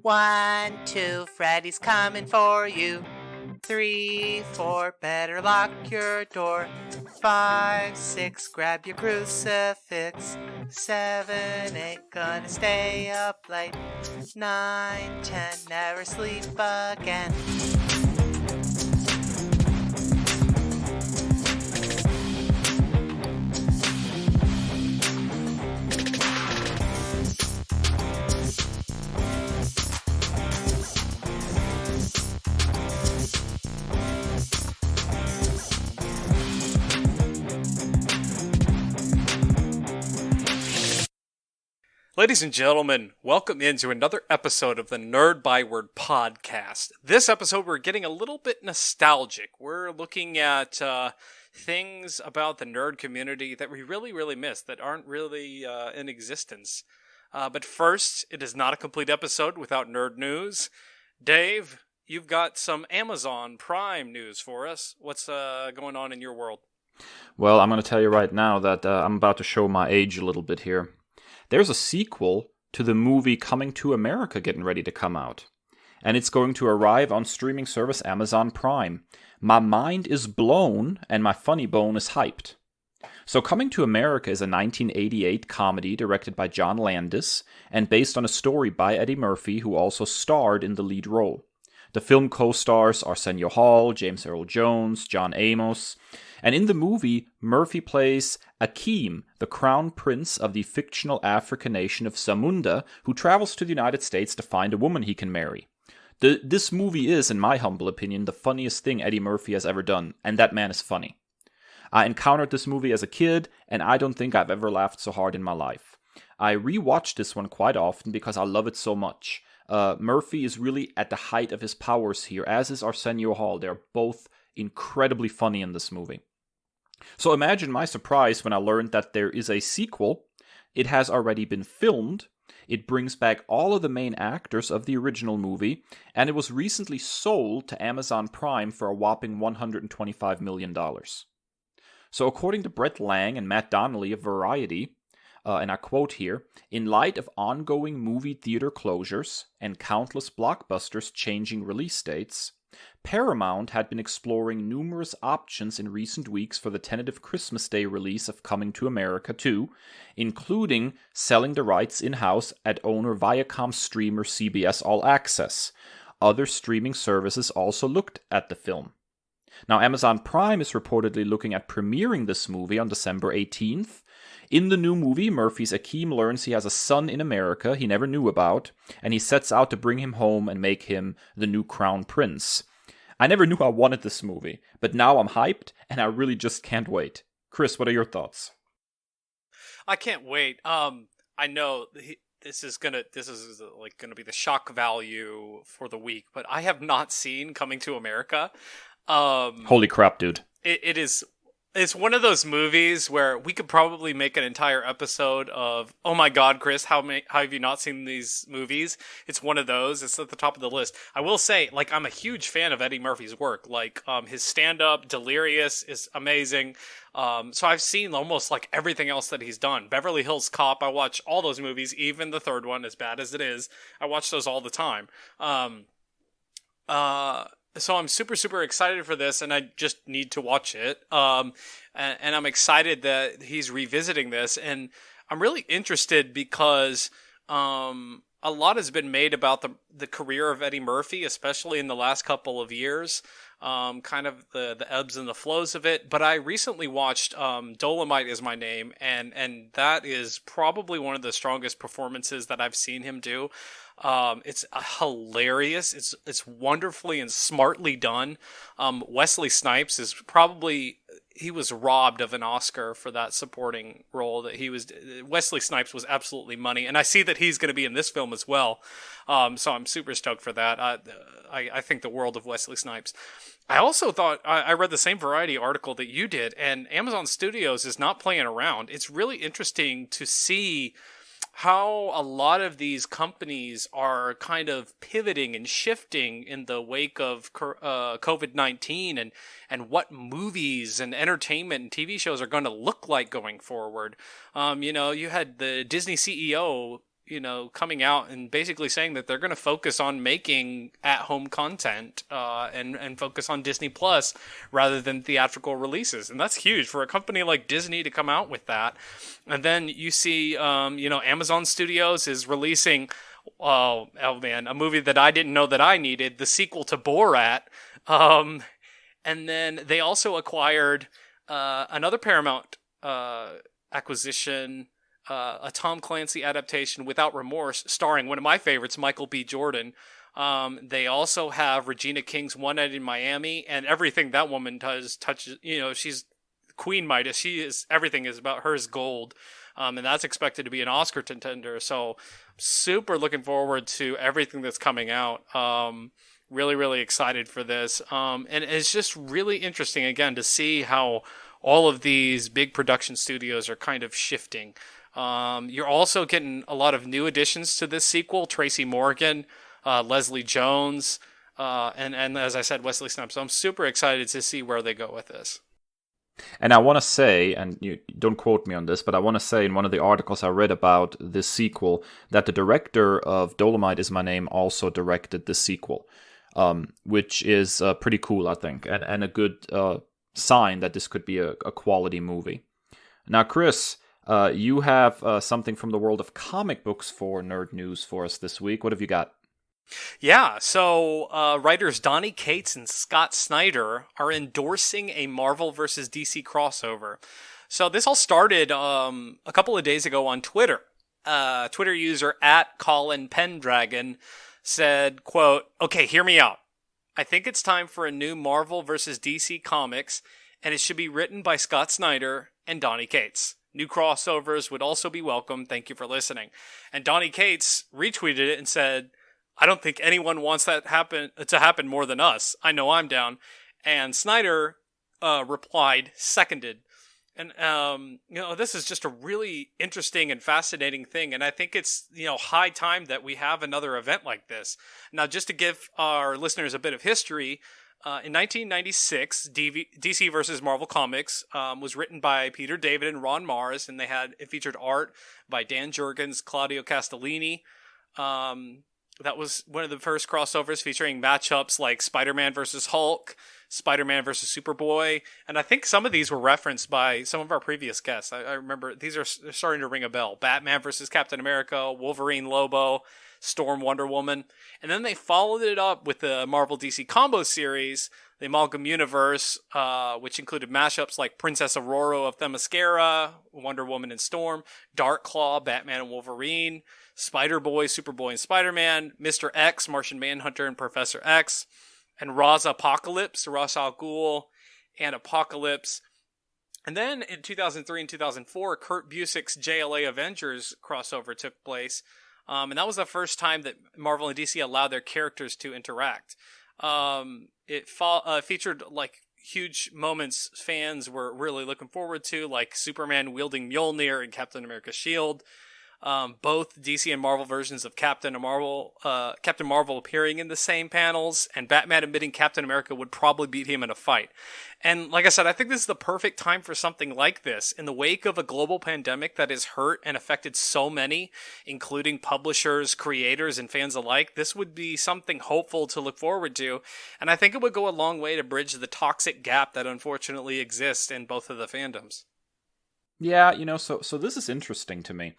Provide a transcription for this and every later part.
1, 2, Freddy's coming for you. 3, 4, better lock your door. 5, 6, grab your crucifix. 7, 8, gonna stay up late. 9, 10, never sleep again. Ladies and gentlemen, welcome into another episode of the Nerd Byword podcast. This episode, we're getting a little bit nostalgic. We're looking at things about the nerd community that we really miss, that aren't really in existence. But first, it is not a complete episode without nerd news. Dave, you've got some Amazon Prime news for us. What's going on in your world? Well, I'm going to tell you right now that I'm about to show my age a little bit here. There's a sequel to the movie Coming to America getting ready to come out. And it's going to arrive on streaming service Amazon Prime. My mind is blown and my funny bone is hyped. So Coming to America is a 1988 comedy directed by John Landis and based on a story by Eddie Murphy, who also starred in the lead role. The film co-stars Arsenio Hall, James Earl Jones, John Amos. And in the movie, Murphy plays Akeem, the crown prince of the fictional African nation of Zamunda, who travels to the United States to find a woman he can marry. This movie is, in my humble opinion, the funniest thing Eddie Murphy has ever done, and that man is funny. I encountered this movie as a kid, and I don't think I've ever laughed so hard in my life. I rewatch this one quite often because I love it so much. Murphy is really at the height of his powers here, as is Arsenio Hall. They're both incredibly funny in this movie. So imagine my surprise when I learned that there is a sequel. It has already been filmed. It brings back all of the main actors of the original movie, and it was recently sold to Amazon Prime for a whopping $125 million. So according to Brett Lang and Matt Donnelly of Variety, and I quote here, "In light of ongoing movie theater closures and countless blockbusters changing release dates, Paramount had been exploring numerous options in recent weeks for the tentative Christmas Day release of Coming to America 2, including selling the rights in-house at owner Viacom streamer CBS All Access. Other streaming services also looked at the film. Now, Amazon Prime is reportedly looking at premiering this movie on December 18th. In the new movie, Murphy's Akeem learns he has a son in America he never knew about, and he sets out to bring him home and make him the new crown prince. I never knew I wanted this movie, but now I'm hyped, and I really just can't wait. Chris, what are your thoughts? I can't wait. I know this is gonna be the shock value for the week, but I have not seen Coming to America. Holy crap, dude! It's one of those movies where we could probably make an entire episode of, oh my god, Chris, how have you not seen these movies? It's one of those. It's at the top of the list. I will say, I'm a huge fan of Eddie Murphy's work. His stand-up, Delirious, is amazing. So I've seen almost everything else that he's done. Beverly Hills Cop, I watch all those movies, even the third one, as bad as it is. I watch those all the time. So I'm super excited for this, and I just need to watch it. And I'm excited that he's revisiting this, and I'm really interested because a lot has been made about the career of Eddie Murphy, especially in the last couple of years. Kind of the ebbs and the flows of it. But I recently watched Dolomite Is My Name, and that is probably one of the strongest performances that I've seen him do. It's hilarious. It's wonderfully and smartly done. Wesley Snipes is he was robbed of an Oscar for that supporting role Wesley Snipes was absolutely money. And I see that he's going to be in this film as well. So I'm super stoked for that. I think the world of Wesley Snipes. I also thought, I read the same Variety article that you did, and Amazon Studios is not playing around. It's really interesting to see how a lot of these companies are kind of pivoting and shifting in the wake of COVID-19 and what movies and entertainment and TV shows are going to look like going forward. You had the Disney CEO coming out and basically saying that they're going to focus on making at-home content and focus on Disney Plus rather than theatrical releases. And that's huge for a company like Disney to come out with that. And then you see, Amazon Studios is releasing, oh man, a movie that I didn't know that I needed, the sequel to Borat. And then they also acquired another Paramount acquisition, a Tom Clancy adaptation, Without Remorse, starring one of my favorites, Michael B. Jordan. They also have Regina King's One Night in Miami, and everything that woman does touches, she's Queen Midas. Everything is about her is gold. And that's expected to be an Oscar contender. So super looking forward to everything that's coming out. Really, really excited for this. And it's just really interesting, again, to see how all of these big production studios are kind of shifting. You're also getting a lot of new additions to this sequel. Tracy Morgan, Leslie Jones, and as I said, Wesley Snipes. So I'm super excited to see where they go with this. And I want to say, and you don't quote me on this, but I want to say in one of the articles I read about this sequel that the director of Dolomite Is My Name also directed the sequel, which is pretty cool, I think, and a good sign that this could be a quality movie. Now, Kris, you have something from the world of comic books for Nerd News for us this week. What have you got? Yeah, so writers Donny Cates and Scott Snyder are endorsing a Marvel vs. DC crossover. So this all started a couple of days ago on Twitter. Twitter user @ColinPendragon said, quote, "Okay, hear me out. I think it's time for a new Marvel vs. DC comics, and it should be written by Scott Snyder and Donny Cates. New crossovers would also be welcome. Thank you for listening." And Donny Cates retweeted it and said, "I don't think anyone wants that to happen more than us. I know I'm down." And Snyder replied, "Seconded." And, this is just a really interesting and fascinating thing. And I think it's, high time that we have another event like this. Now, just to give our listeners a bit of history, in 1996, DC versus Marvel Comics was written by Peter David and Ron Marz, and it featured art by Dan Jurgens, Claudio Castellini. That was one of the first crossovers featuring matchups like Spider-Man versus Hulk, Spider-Man versus Superboy, and I think some of these were referenced by some of our previous guests. I remember they're starting to ring a bell. Batman versus Captain America, Wolverine, Lobo, Storm, Wonder Woman. And then they followed it up with the Marvel DC Combo series, the Amalgam Universe, which included mashups like Princess Aurora of Themyscira, Wonder Woman and Storm, Dark Claw, Batman and Wolverine, Spider-Boy, Superboy and Spider-Man, Mr. X, Martian Manhunter and Professor X, and Ra's Apocalypse, Ra's al Ghul and Apocalypse. And then in 2003 and 2004, Kurt Busiek's JLA Avengers crossover took place. And that was the first time that Marvel and DC allowed their characters to interact. It featured like huge moments fans were really looking forward to, like Superman wielding Mjolnir and Captain America's shield. Both DC and Marvel versions of Captain Marvel appearing in the same panels, and Batman admitting Captain America would probably beat him in a fight. And like I said, I think this is the perfect time for something like this. In the wake of a global pandemic that has hurt and affected so many, including publishers, creators, and fans alike, this would be something hopeful to look forward to. And I think it would go a long way to bridge the toxic gap that unfortunately exists in both of the fandoms. Yeah, so this is interesting to me.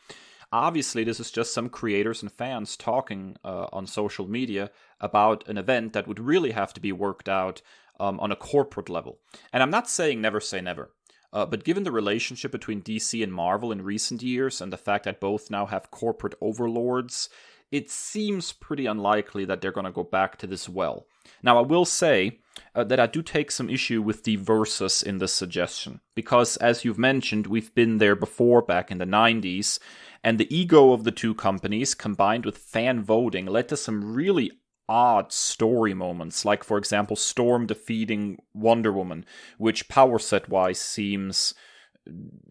Obviously, this is just some creators and fans talking on social media about an event that would really have to be worked out on a corporate level. And I'm not saying never say never, but given the relationship between DC and Marvel in recent years and the fact that both now have corporate overlords, it seems pretty unlikely that they're going to go back to this well. Now, I will say that I do take some issue with the versus in this suggestion, because as you've mentioned, we've been there before back in the 90s, and the ego of the two companies combined with fan voting led to some really odd story moments, like for example Storm defeating Wonder Woman, which power set wise seems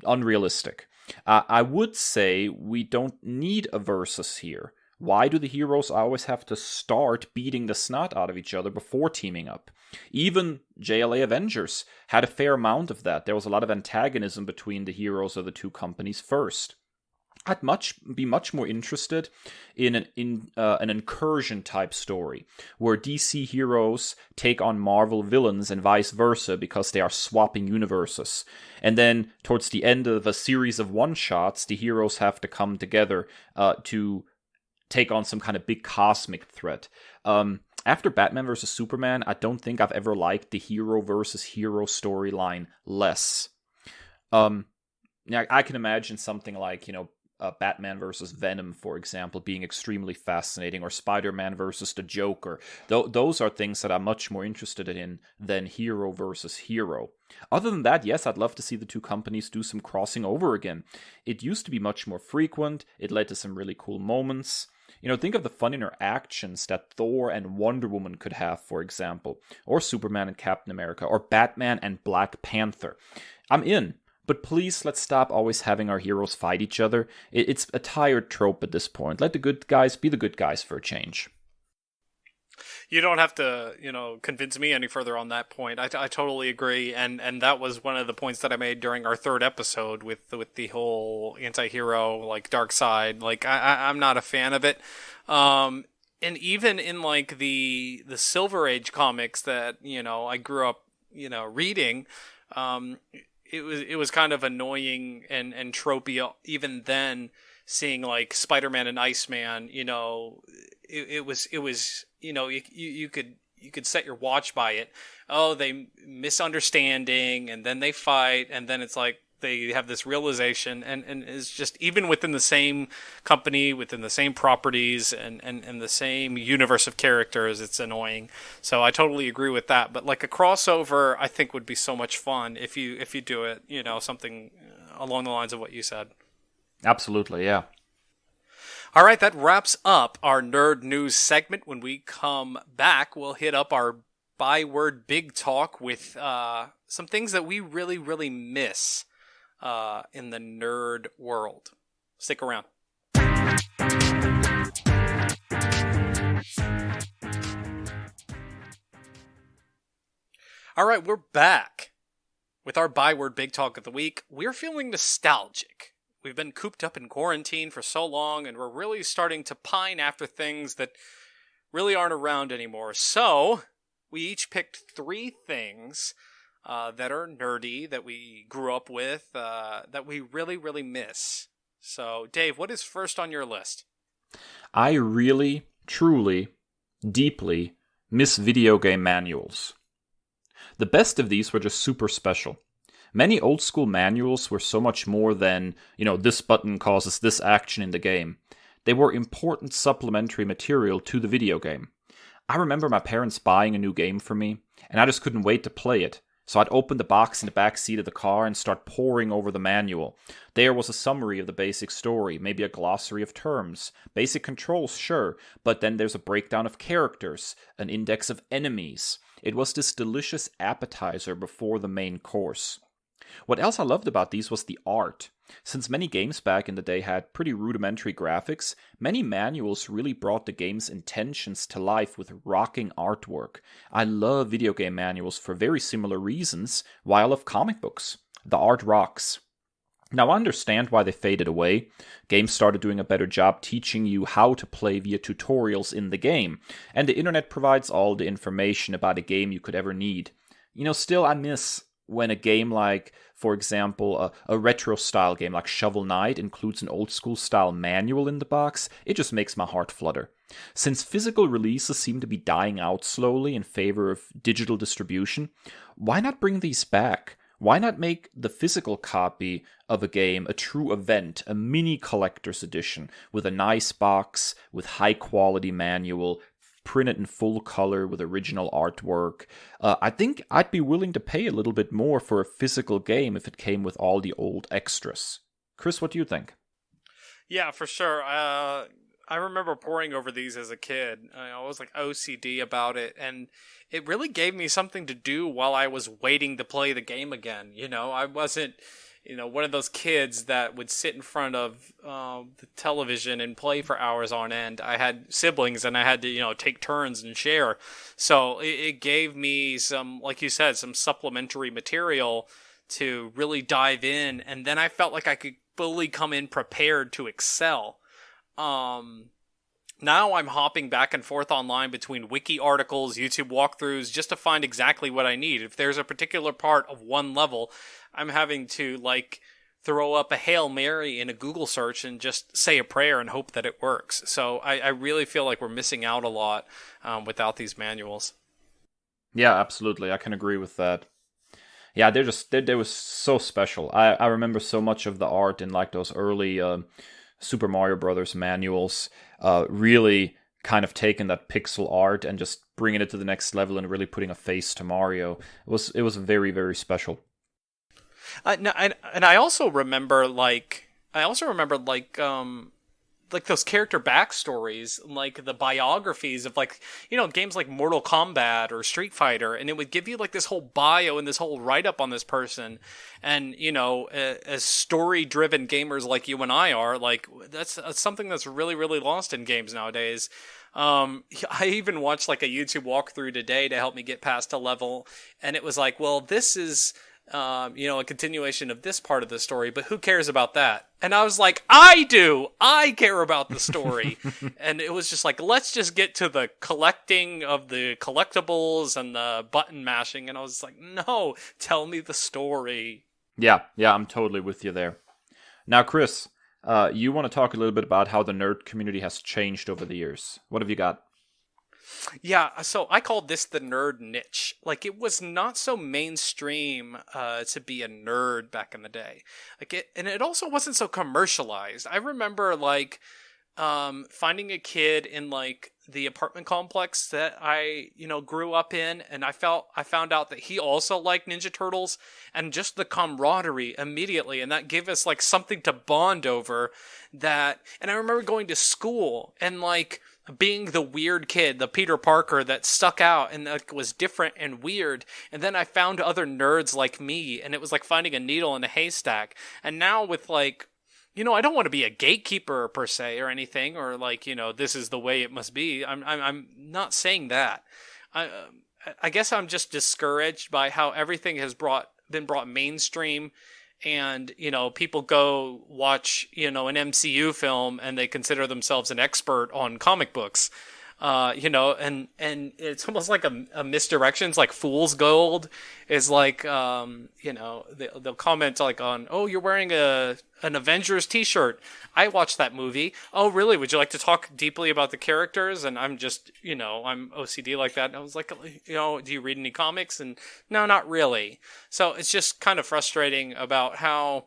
unrealistic. I would say we don't need a versus here. Why do the heroes always have to start beating the snot out of each other before teaming up? Even JLA Avengers had a fair amount of that. There was a lot of antagonism between the heroes of the two companies first. I'd be much more interested in an incursion type story where DC heroes take on Marvel villains and vice versa because they are swapping universes. And then towards the end of a series of one-shots, the heroes have to come together to take on some kind of big cosmic threat. After Batman vs. Superman, I don't think I've ever liked the hero versus hero storyline less. I can imagine something like, Batman versus Venom, for example, being extremely fascinating, or Spider-Man versus the Joker. Those are things that I'm much more interested in than hero versus hero. Other than that, yes, I'd love to see the two companies do some crossing over again. It used to be much more frequent. It led to some really cool moments. Think of the fun interactions that Thor and Wonder Woman could have, for example, or Superman and Captain America, or Batman and Black Panther. I'm in. But please, let's stop always having our heroes fight each other. It's a tired trope at this point. Let the good guys be the good guys for a change. You don't have to, convince me any further on that point. I totally agree, and that was one of the points that I made during our third episode with the whole anti-hero, like, dark side. Like, I'm not a fan of it. And even in, like, the Silver Age comics that, I grew up, reading, it was kind of annoying and tropey even then, seeing like Spider-Man and Iceman. It was you could set your watch by it. Oh, they misunderstanding, and then they fight, and then it's like they have this realization, and it's just, even within the same company, within the same properties, and the same universe of characters, it's annoying. So I totally agree with that. But like a crossover, I think would be so much fun if you do it, something along the lines of what you said. Absolutely, yeah. All right, that wraps up our nerd news segment. When we come back, we'll hit up our Byword Big Talk with some things that we really, really miss in the nerd world. Stick around. All right, we're back with our Byword Big Talk of the week. We're feeling nostalgic. We've been cooped up in quarantine for so long, and we're really starting to pine after things that really aren't around anymore. So we each picked 3 things that are nerdy, that we grew up with, that we really, really miss. So, Dave, what is first on your list? I really, truly, deeply miss video game manuals. The best of these were just super special. Many old school manuals were so much more than, this button causes this action in the game. They were important supplementary material to the video game. I remember my parents buying a new game for me, and I just couldn't wait to play it. So I'd open the box in the back seat of the car and start poring over the manual. There was a summary of the basic story, maybe a glossary of terms, basic controls, sure, but then there's a breakdown of characters, an index of enemies. It was this delicious appetizer before the main course. What else I loved about these was the art. Since many games back in the day had pretty rudimentary graphics, many manuals really brought the game's intentions to life with rocking artwork. I love video game manuals for very similar reasons, while I love comic books. The art rocks. Now, I understand why they faded away. Games started doing a better job teaching you how to play via tutorials in the game, and the internet provides all the information about a game you could ever need. Still, I miss when a game like, for example, a retro-style game like Shovel Knight includes an old-school-style manual in the box. It just makes my heart flutter. Since physical releases seem to be dying out slowly in favor of digital distribution, why not bring these back? Why not make the physical copy of a game a true event, a mini collector's edition, with a nice box, with high-quality manual, printed in full color with original artwork? I think I'd be willing to pay a little bit more for a physical game if it came with all the old extras. Chris, what do you think? Yeah, for sure. I remember poring over these as a kid. I was like OCD about it, and it really gave me something to do while I was waiting to play the game again. I wasn't one of those kids that would sit in front of the television and play for hours on end. I had siblings, and I had to, take turns and share. So it gave me some, like you said, some supplementary material to really dive in. And then I felt like I could fully come in prepared to excel. Now I'm hopping back and forth online between wiki articles, YouTube walkthroughs, just to find exactly what I need. If there's a particular part of one level, I'm having to, like, throw up a Hail Mary in a Google search and just say a prayer and hope that it works. So I really feel like we're missing out a lot without these manuals. Yeah, absolutely. I can agree with that. Yeah, they were so special. I remember so much of the art in, like, those early Super Mario Brothers manuals, really kind of taking that pixel art and just bringing it to the next level and really putting a face to Mario. It was very, very special. And I also remember like those character backstories, like the biographies of, like, you know, games like Mortal Kombat or Street Fighter, and it would give you like this whole bio and this whole write-up on this person. And, you know, as story-driven gamers like you and I are, like, that's something that's really, really lost in games nowadays. I even watched like a YouTube walkthrough today to help me get past a level, and it was like, well, this is you know, a continuation of this part of the story, but who cares about that? And I was like, I do! I care about the story! And it was just like, let's just get to the collecting of the collectibles and the button mashing, and I was like, no, tell me the story. Yeah, I'm totally with you there. Now, Kris, you want to talk a little bit about how the nerd community has changed over the years. What have you got? Yeah, so I called this the nerd niche. Like, it was not so mainstream to be a nerd back in the day. And it also wasn't so commercialized. I remember, like, finding a kid in, like, the apartment complex that I, you know, grew up in, and I found out that he also liked Ninja Turtles, and just the camaraderie immediately, and that gave us, like, something to bond over. And I remember going to school and, like, being the weird kid, the Peter Parker that stuck out and, like, was different and weird. And then I found other nerds like me, and it was like finding a needle in a haystack. And now with, like, you know, I don't want to be a gatekeeper per se or anything, or, like, you know, this is the way it must be. I'm not saying that. I guess I'm just discouraged by how everything has been brought mainstream. And, you know, people go watch, you know, an MCU film and they consider themselves an expert on comic books, you know, and it's almost like a misdirection. It's like fool's gold is like, you know, they'll comment like on, oh, you're wearing an Avengers t-shirt. I watched that movie. Oh, really? Would you like to talk deeply about the characters? And I'm just, you know, I'm OCD like that. And I was like, you know, do you read any comics? And no, not really. So it's just kind of frustrating about how,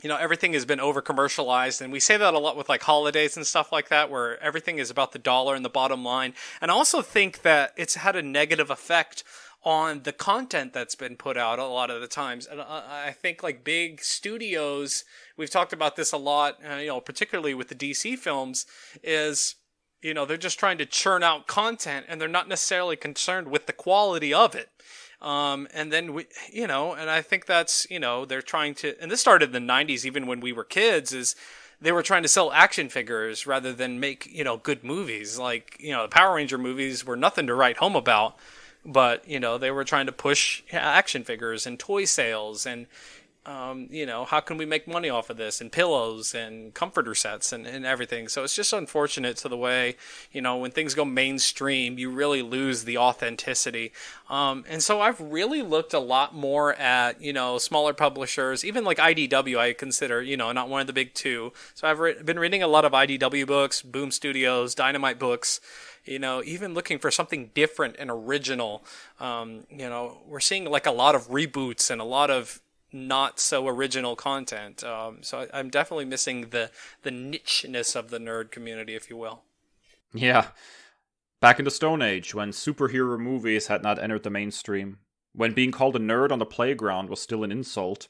you know, everything has been over commercialized, and we say that a lot with like holidays and stuff like that, where everything is about the dollar and the bottom line. And I also think that it's had a negative effect on the content that's been put out a lot of the times. And I think like big studios, we've talked about this a lot, you know, particularly with the DC films, is, you know, they're just trying to churn out content and they're not necessarily concerned with the quality of it. And then we, you know, and I think that's, you know, they're trying to, and this started in the 90s, even when we were kids, is they were trying to sell action figures rather than make, you know, good movies. Like, you know, the Power Ranger movies were nothing to write home about, but, you know, they were trying to push action figures and toy sales and, you know, how can we make money off of this, and pillows and comforter sets and everything. So it's just unfortunate to the way, you know, when things go mainstream, you really lose the authenticity. And so I've really looked a lot more at, you know, smaller publishers, even like IDW, I consider, you know, not one of the big two. So I've been reading a lot of IDW books, Boom Studios, Dynamite books, you know, even looking for something different and original. You know, we're seeing like a lot of reboots and a lot of not so original content. So I'm definitely missing the nicheness of the nerd community, if you will. Yeah. Back in the Stone Age, when superhero movies had not entered the mainstream, when being called a nerd on the playground was still an insult,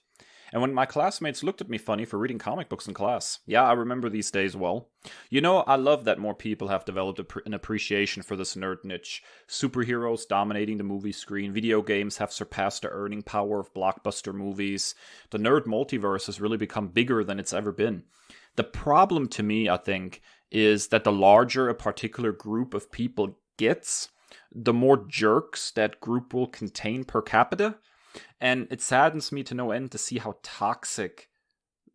and when my classmates looked at me funny for reading comic books in class. Yeah, I remember these days well. You know, I love that more people have developed an appreciation for this nerd niche. Superheroes dominating the movie screen, video games have surpassed the earning power of blockbuster movies. The nerd multiverse has really become bigger than it's ever been. The problem to me, I think, is that the larger a particular group of people gets, the more jerks that group will contain per capita. And it saddens me to no end to see how toxic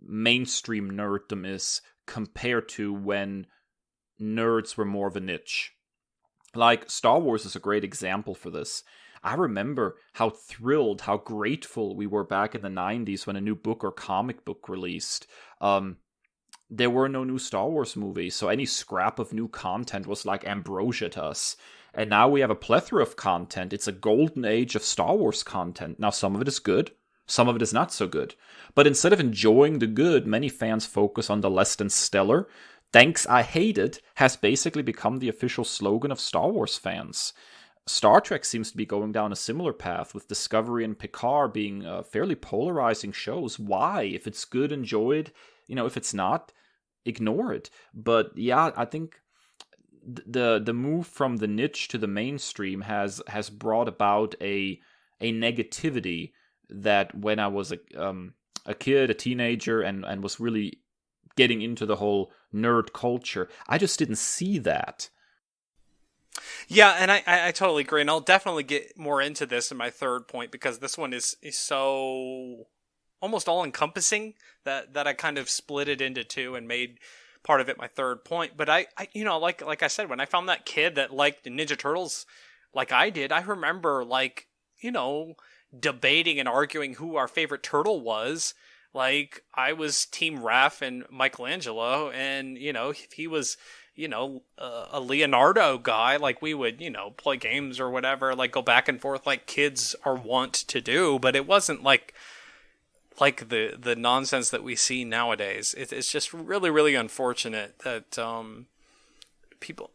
mainstream nerddom is compared to when nerds were more of a niche. Like, Star Wars is a great example for this. I remember how thrilled, how grateful we were back in the 90s when a new book or comic book released. There were no new Star Wars movies, so any scrap of new content was like ambrosia to us. And now we have a plethora of content. It's a golden age of Star Wars content. Now, some of it is good, some of it is not so good. But instead of enjoying the good, many fans focus on the less than stellar. "Thanks, I hate it" has basically become the official slogan of Star Wars fans. Star Trek seems to be going down a similar path, with Discovery and Picard being fairly polarizing shows. Why? If it's good, enjoy it. If it's not, ignore it. But yeah, I think the move from the niche to the mainstream has brought about a negativity that when I was a kid, a teenager, and was really getting into the whole nerd culture, I just didn't see that. Yeah, and I totally agree, and I'll definitely get more into this in my third point, because this one is so almost all-encompassing that I kind of split it into two and made part of it my third point. But I like I said, when I found that kid that liked Ninja Turtles like I did, I remember debating and arguing who our favorite turtle was. Like, I was Team Raph and Michelangelo, and if he was a Leonardo guy, like, we would play games or whatever, like go back and forth like kids are wont to do. But it wasn't like the nonsense that we see nowadays. It's just really, really unfortunate that people.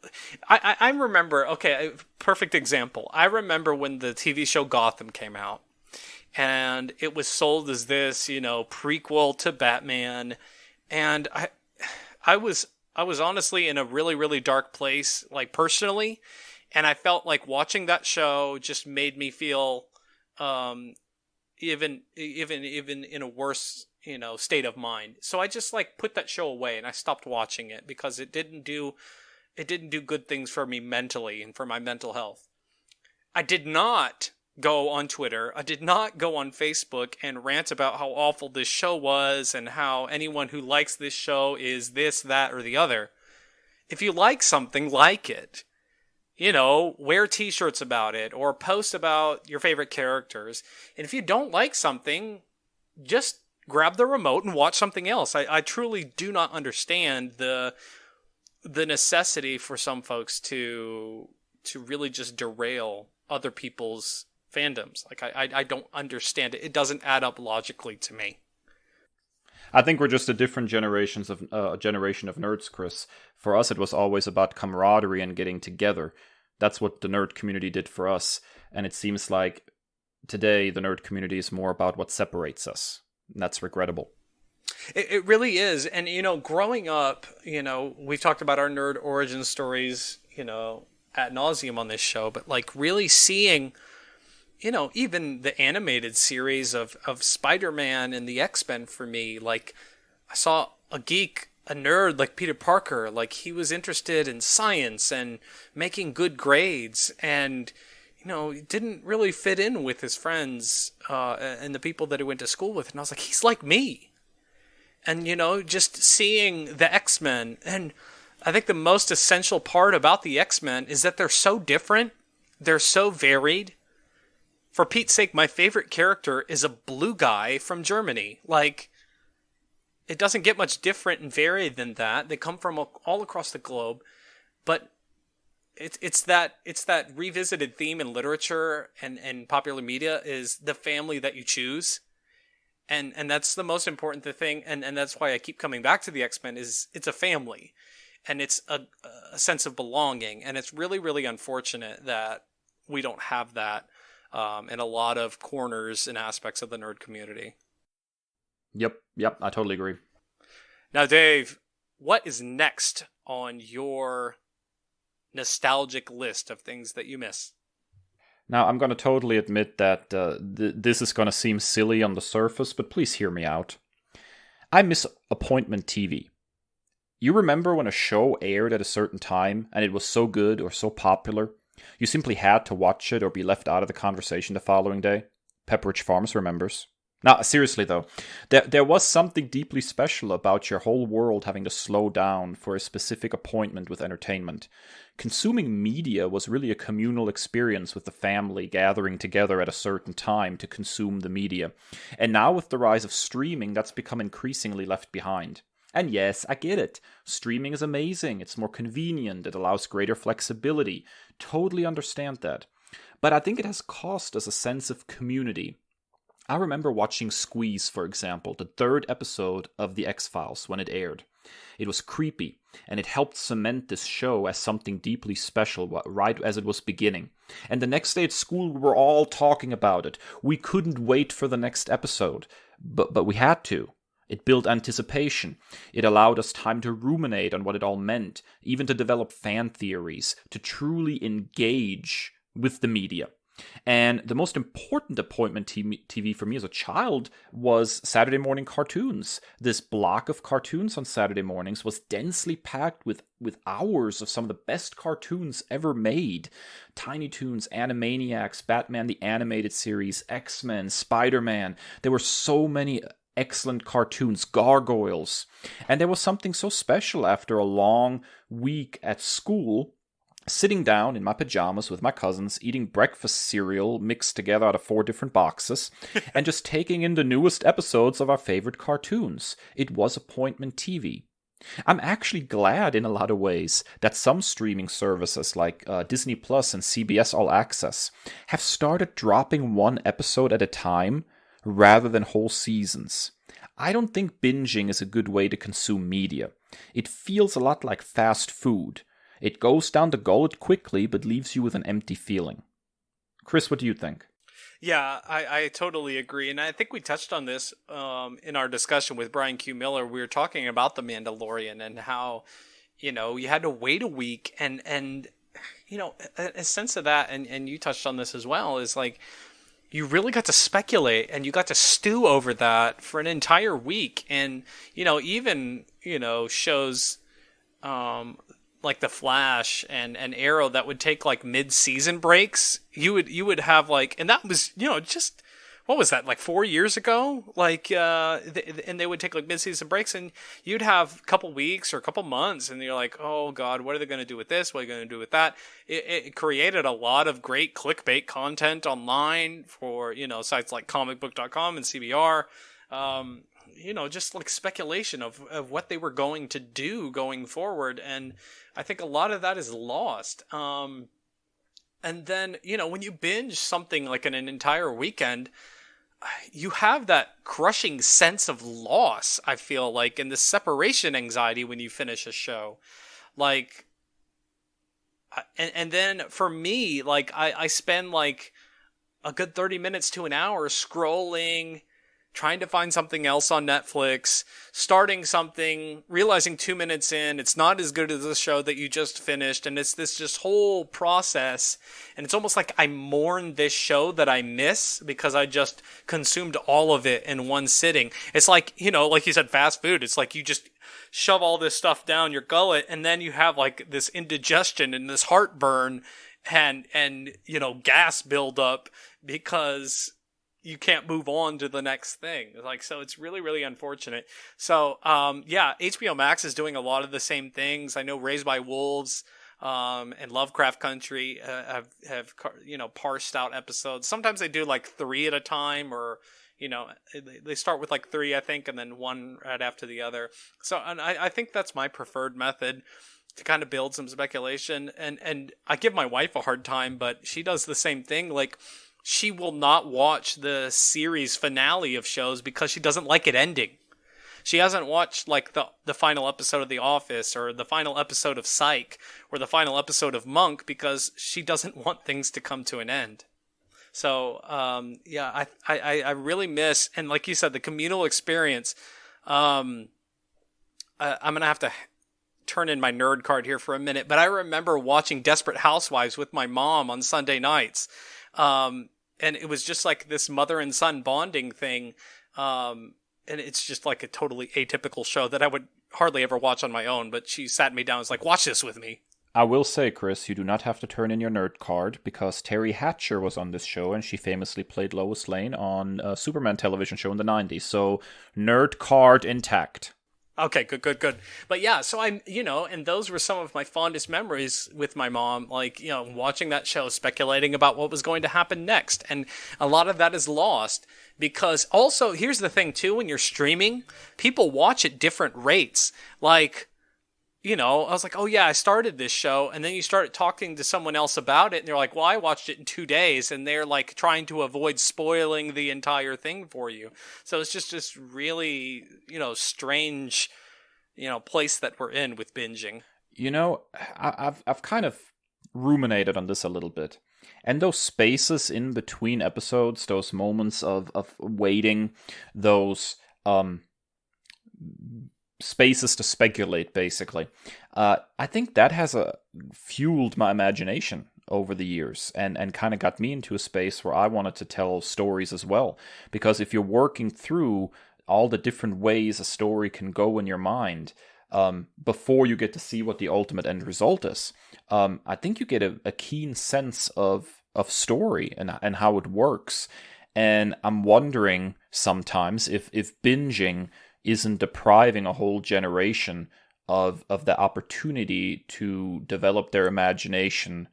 I remember, okay, perfect example. I remember when the TV show Gotham came out, and it was sold as this, prequel to Batman, and I was honestly in a really, really dark place, like, personally, and I felt like watching that show just made me feel even in a worse state of mind. So I just put that show away and I stopped watching it because it didn't do good things for me mentally and for my mental health. I did not go on Twitter, I did not go on Facebook and rant about how awful this show was and how anyone who likes this show is this, that, or the other. If you like something, like it. Wear t-shirts about it or post about your favorite characters. And if you don't like something, just grab the remote and watch something else. I truly do not understand the necessity for some folks to really just derail other people's fandoms. Like, I don't understand it. It doesn't add up logically to me. I think we're just a different generation of nerds, Chris. For us, it was always about camaraderie and getting together. That's what the nerd community did for us. And it seems like today the nerd community is more about what separates us. And that's regrettable. It really is. And, growing up, we've talked about our nerd origin stories, ad nauseum on this show, but really seeing, even the animated series of Spider-Man and the X-Men for me, I saw a nerd like Peter Parker, he was interested in science and making good grades, and didn't really fit in with his friends and the people that he went to school with. And I was like, he's like me. And just seeing the X-Men, and I think the most essential part about the X-Men is that they're so different, they're so varied. For Pete's sake, my favorite character is a blue guy from Germany. It doesn't get much different and varied than that. They come from all across the globe, but it's that revisited theme in literature and popular media is the family that you choose, and that's the most important thing, and that's why I keep coming back to the X-Men. Is it's a family, and it's a sense of belonging, and it's really, really unfortunate that we don't have that in a lot of corners and aspects of the nerd community. Yep, I totally agree. Now, Dave, what is next on your nostalgic list of things that you miss? Now, I'm going to totally admit that this is going to seem silly on the surface, but please hear me out. I miss appointment TV. You remember when a show aired at a certain time and it was so good or so popular, you simply had to watch it or be left out of the conversation the following day? Pepperidge Farms remembers. Now, seriously though, there was something deeply special about your whole world having to slow down for a specific appointment with entertainment. Consuming media was really a communal experience with the family gathering together at a certain time to consume the media. And now with the rise of streaming, that's become increasingly left behind. And yes, I get it. Streaming is amazing. It's more convenient. It allows greater flexibility. Totally understand that. But I think it has cost us a sense of community. I remember watching Squeeze, for example, the third episode of The X-Files when it aired. It was creepy, and it helped cement this show as something deeply special right as it was beginning. And the next day at school, we were all talking about it. We couldn't wait for the next episode, but we had to. It built anticipation. It allowed us time to ruminate on what it all meant, even to develop fan theories, to truly engage with the media. And the most important appointment TV for me as a child was Saturday morning cartoons. This block of cartoons on Saturday mornings was densely packed with hours of some of the best cartoons ever made. Tiny Toons, Animaniacs, Batman the Animated Series, X-Men, Spider-Man. There were so many excellent cartoons, Gargoyles. And there was something so special after a long week at school, sitting down in my pajamas with my cousins, eating breakfast cereal mixed together out of 4 different boxes, and just taking in the newest episodes of our favorite cartoons. It was appointment TV. I'm actually glad in a lot of ways that some streaming services like Disney Plus and CBS All Access have started dropping 1 episode at a time rather than whole seasons. I don't think binging is a good way to consume media. It feels a lot like fast food. It goes down the gullet quickly, but leaves you with an empty feeling. Kris, what do you think? Yeah, I totally agree. And I think we touched on this in our discussion with Brian Q. Miller. We were talking about The Mandalorian and how, you had to wait a week. And a sense of that, and you touched on this as well, is like you really got to speculate and you got to stew over that for an entire week. And, even, shows like The Flash and Arrow that would take like mid-season breaks. You would have like, and that was, just, what was that, like 4 years ago? Like, and they would take like mid-season breaks, and you'd have a couple weeks or a couple months, and you're like, oh God, what are they going to do with this? What are they going to do with that? It created a lot of great clickbait content online for, sites like comicbook.com and CBR. Just like speculation of what they were going to do going forward. And I think a lot of that is lost. And then, when you binge something like in an entire weekend, you have that crushing sense of loss, I feel like, and the separation anxiety when you finish a show. Like, and then for me, like, I spend like a good 30 minutes to an hour scrolling, trying to find something else on Netflix, starting something, realizing 2 minutes in, it's not as good as the show that you just finished. And it's this just whole process. And it's almost like I mourn this show that I miss because I just consumed all of it in one sitting. It's like, like you said, fast food. It's like you just shove all this stuff down your gullet, and then you have like this indigestion and this heartburn and gas buildup because you can't move on to the next thing. Like, so it's really, really unfortunate. So, HBO Max is doing a lot of the same things. I know Raised by Wolves, and Lovecraft Country, have parsed out episodes. Sometimes they do like 3 at a time, or, they start with like 3, I think, and then 1 right after the other. So, and I think that's my preferred method to kind of build some speculation. And I give my wife a hard time, but she does the same thing. Like, she will not watch the series finale of shows because she doesn't like it ending. She hasn't watched like the final episode of The Office or the final episode of Psych or the final episode of Monk because she doesn't want things to come to an end. So, I really miss, and like you said, the communal experience. I'm going to have to turn in my nerd card here for a minute, but I remember watching Desperate Housewives with my mom on Sunday nights. And it was just like this mother and son bonding thing. And it's just like a totally atypical show that I would hardly ever watch on my own, but she sat me down and was like, watch this with me. I will say, Chris, you do not have to turn in your nerd card, because Terry Hatcher was on this show, and she famously played Lois Lane on a Superman television show in the 90s. So, nerd card intact. Okay, good. But yeah, so and those were some of my fondest memories with my mom, like, watching that show, speculating about what was going to happen next. And a lot of that is lost because also, here's the thing too, when you're streaming, people watch at different rates. Like, I was like, oh yeah, I started this show. And then you start talking to someone else about it and they're like, well, I watched it in 2 days, and they're like trying to avoid spoiling the entire thing for you. So it's just this really, strange, place that we're in with binging. I've kind of ruminated on this a little bit. And those spaces in between episodes, those moments of waiting, those spaces to speculate, basically. I think that has fueled my imagination over the years and kind of got me into a space where I wanted to tell stories as well. Because if you're working through all the different ways a story can go in your mind before you get to see what the ultimate end result is, I think you get a keen sense of story and how it works. And I'm wondering sometimes if binging isn't depriving a whole generation of the opportunity to develop their imagination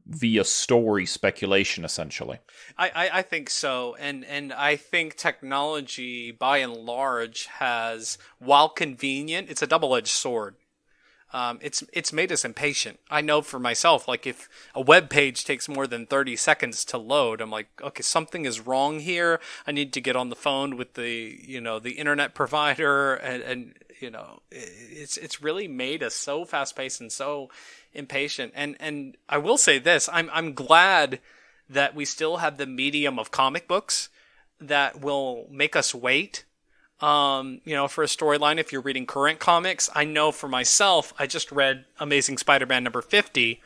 via story speculation, essentially. I think so, and I think technology, by and large, has, while convenient, it's a double-edged sword. It's made us impatient. I know for myself, like if a web page takes more than 30 seconds to load, I'm like, okay, something is wrong here. I need to get on the phone with the internet provider, and it's really made us so fast paced and so impatient. And I will say this, I'm glad that we still have the medium of comic books that will make us wait. For a storyline, if you're reading current comics. I know for myself, I just read Amazing Spider-Man number 50,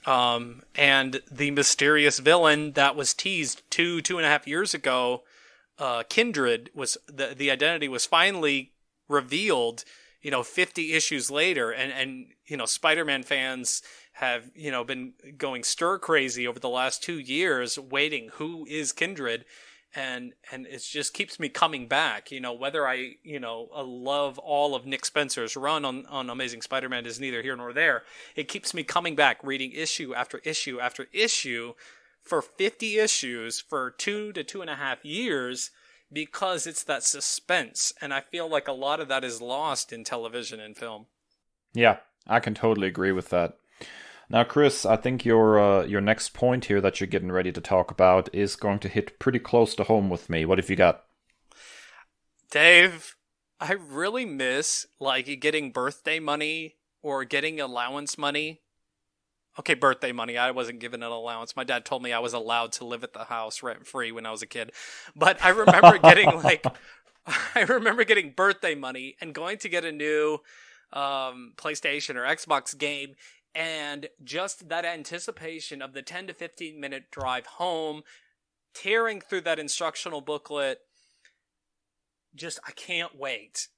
and the mysterious villain that was teased 2.5 years ago, Kindred, was the identity was finally revealed, 50 issues later, and Spider-Man fans have, been going stir crazy over the last 2 years waiting, who is Kindred? And it just keeps me coming back, whether I love all of Nick Spencer's run on Amazing Spider-Man is neither here nor there. It keeps me coming back, reading issue after issue after issue for 50 issues for 2 to 2.5 years, because it's that suspense. And I feel like a lot of that is lost in television and film. Yeah, I can totally agree with that. Now, Chris, I think your next point here that you're getting ready to talk about is going to hit pretty close to home with me. What have you got? Dave, I really miss getting birthday money or getting allowance money. Okay, birthday money. I wasn't given an allowance. My dad told me I was allowed to live at the house rent-free when I was a kid. But I remember getting birthday money and going to get a new PlayStation or Xbox game. And just that anticipation of the 10 to 15 minute drive home, tearing through that instructional booklet, I can't wait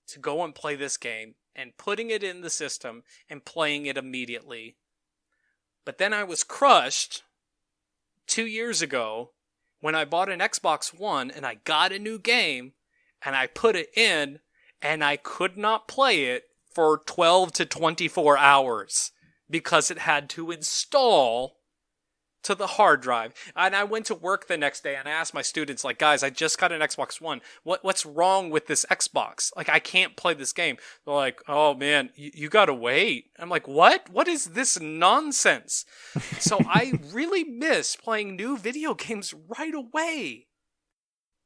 to go and play this game, and putting it in the system and playing it immediately. But then I was crushed 2 years ago when I bought an Xbox One and I got a new game and I put it in and I could not play it for 12 to 24 hours. Because it had to install to the hard drive. And I went to work the next day and I asked my students, guys, I just got an Xbox One. What's wrong with this Xbox? I can't play this game. They're like, oh man, you gotta wait. I'm like, what? What is this nonsense? So I really miss playing new video games right away.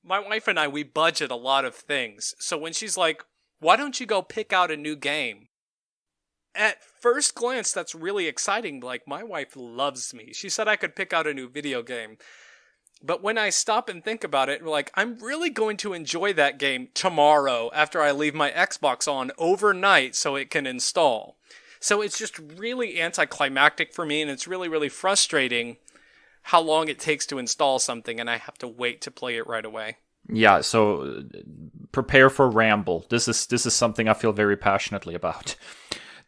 My wife and I, we budget a lot of things. So when she's like, why don't you go pick out a new game? At first glance, that's really exciting. My wife loves me. She said I could pick out a new video game. But when I stop and think about it, I'm really going to enjoy that game tomorrow after I leave my Xbox on overnight so it can install. So it's just really anticlimactic for me, and it's really, really frustrating how long it takes to install something, and I have to wait to play it right away. Yeah, so prepare for ramble. This is something I feel very passionately about.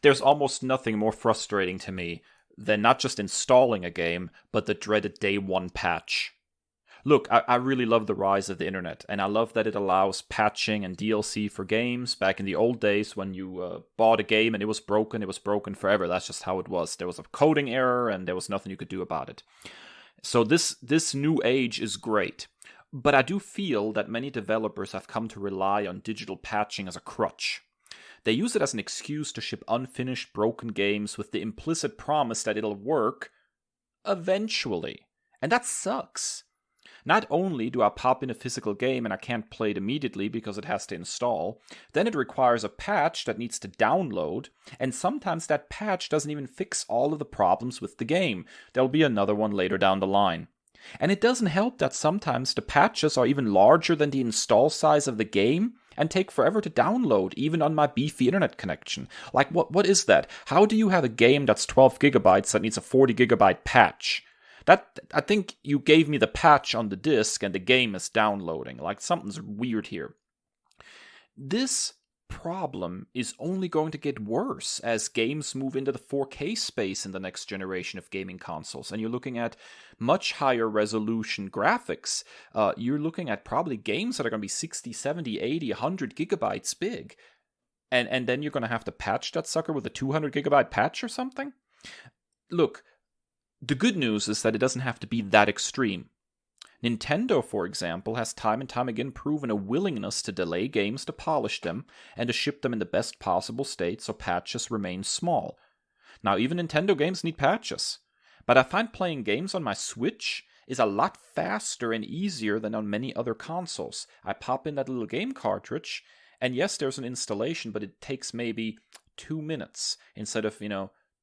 There's almost nothing more frustrating to me than not just installing a game, but the dreaded day one patch. Look, I really love the rise of the internet, and I love that it allows patching and DLC for games. Back in the old days, when you bought a game and it was broken forever. That's just how it was. There was a coding error, and there was nothing you could do about it. So this new age is great. But I do feel that many developers have come to rely on digital patching as a crutch. They use it as an excuse to ship unfinished, broken games with the implicit promise that it'll work eventually. And that sucks. Not only do I pop in a physical game and I can't play it immediately because it has to install, then it requires a patch that needs to download, and sometimes that patch doesn't even fix all of the problems with the game. There'll be another one later down the line. And it doesn't help that sometimes the patches are even larger than the install size of the game and take forever to download, even on my beefy internet connection. Like, what is that? How do you have a game that's 12 gigabytes that needs a 40 gigabyte patch? I think you gave me the patch on the disc and the game is downloading. Like, something's weird here. This problem is only going to get worse as games move into the 4K space in the next generation of gaming consoles. And you're looking at much higher resolution graphics. You're looking at probably games that are going to be 60, 70, 80, 100 gigabytes big. And then you're going to have to patch that sucker with a 200 gigabyte patch or something? Look, the good news is that it doesn't have to be that extreme. Nintendo, for example, has time and time again proven a willingness to delay games to polish them and to ship them in the best possible state so patches remain small. Now, even Nintendo games need patches, but I find playing games on my Switch is a lot faster and easier than on many other consoles. I pop in that little game cartridge, and yes, there's an installation, but it takes maybe 2 minutes instead of,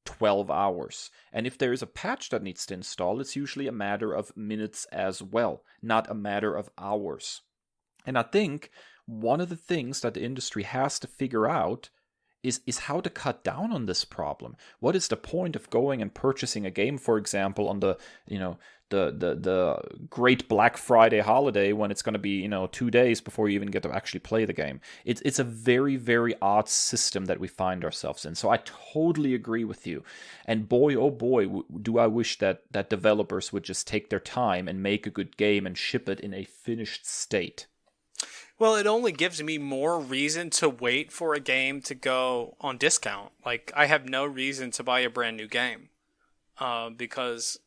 12 hours. And if there is a patch that needs to install, it's usually a matter of minutes as well, not a matter of hours. And I think one of the things that the industry has to figure out is how to cut down on this problem. What is the point of going and purchasing a game, for example, on the great Black Friday holiday when it's going to be 2 days before you even get to actually play the game? It's a very, very odd system that we find ourselves in. So I totally agree with you. And boy, oh boy, do I wish that developers would just take their time and make a good game and ship it in a finished state. Well, it only gives me more reason to wait for a game to go on discount. Like, I have no reason to buy a brand new game, because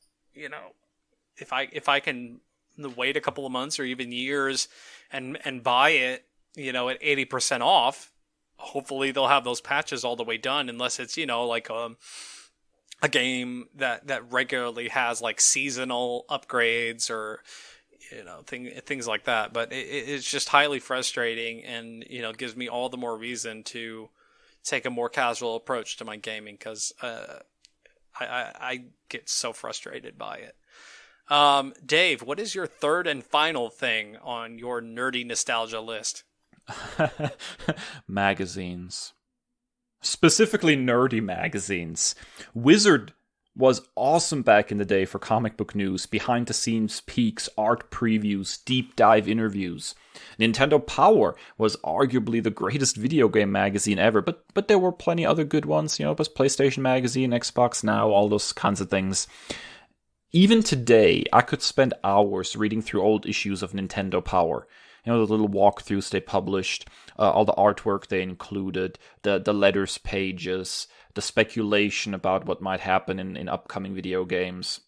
if I can wait a couple of months or even years and buy it, at 80% off, hopefully they'll have those patches all the way done. Unless it's like a game that regularly has like seasonal upgrades or things like that. But it's just highly frustrating, and gives me all the more reason to take a more casual approach to my gaming, because I get so frustrated by it. Dave, what is your third and final thing on your nerdy nostalgia list? Magazines. Specifically nerdy magazines. Wizard was awesome back in the day for comic book news, behind-the-scenes peeks, art previews, deep dive interviews. Nintendo Power was arguably the greatest video game magazine ever, but there were plenty other good ones. It was PlayStation Magazine, Xbox Now, all those kinds of things. Even today, I could spend hours reading through old issues of Nintendo Power. The little walkthroughs they published, all the artwork they included, the letters pages, the speculation about what might happen in upcoming video games.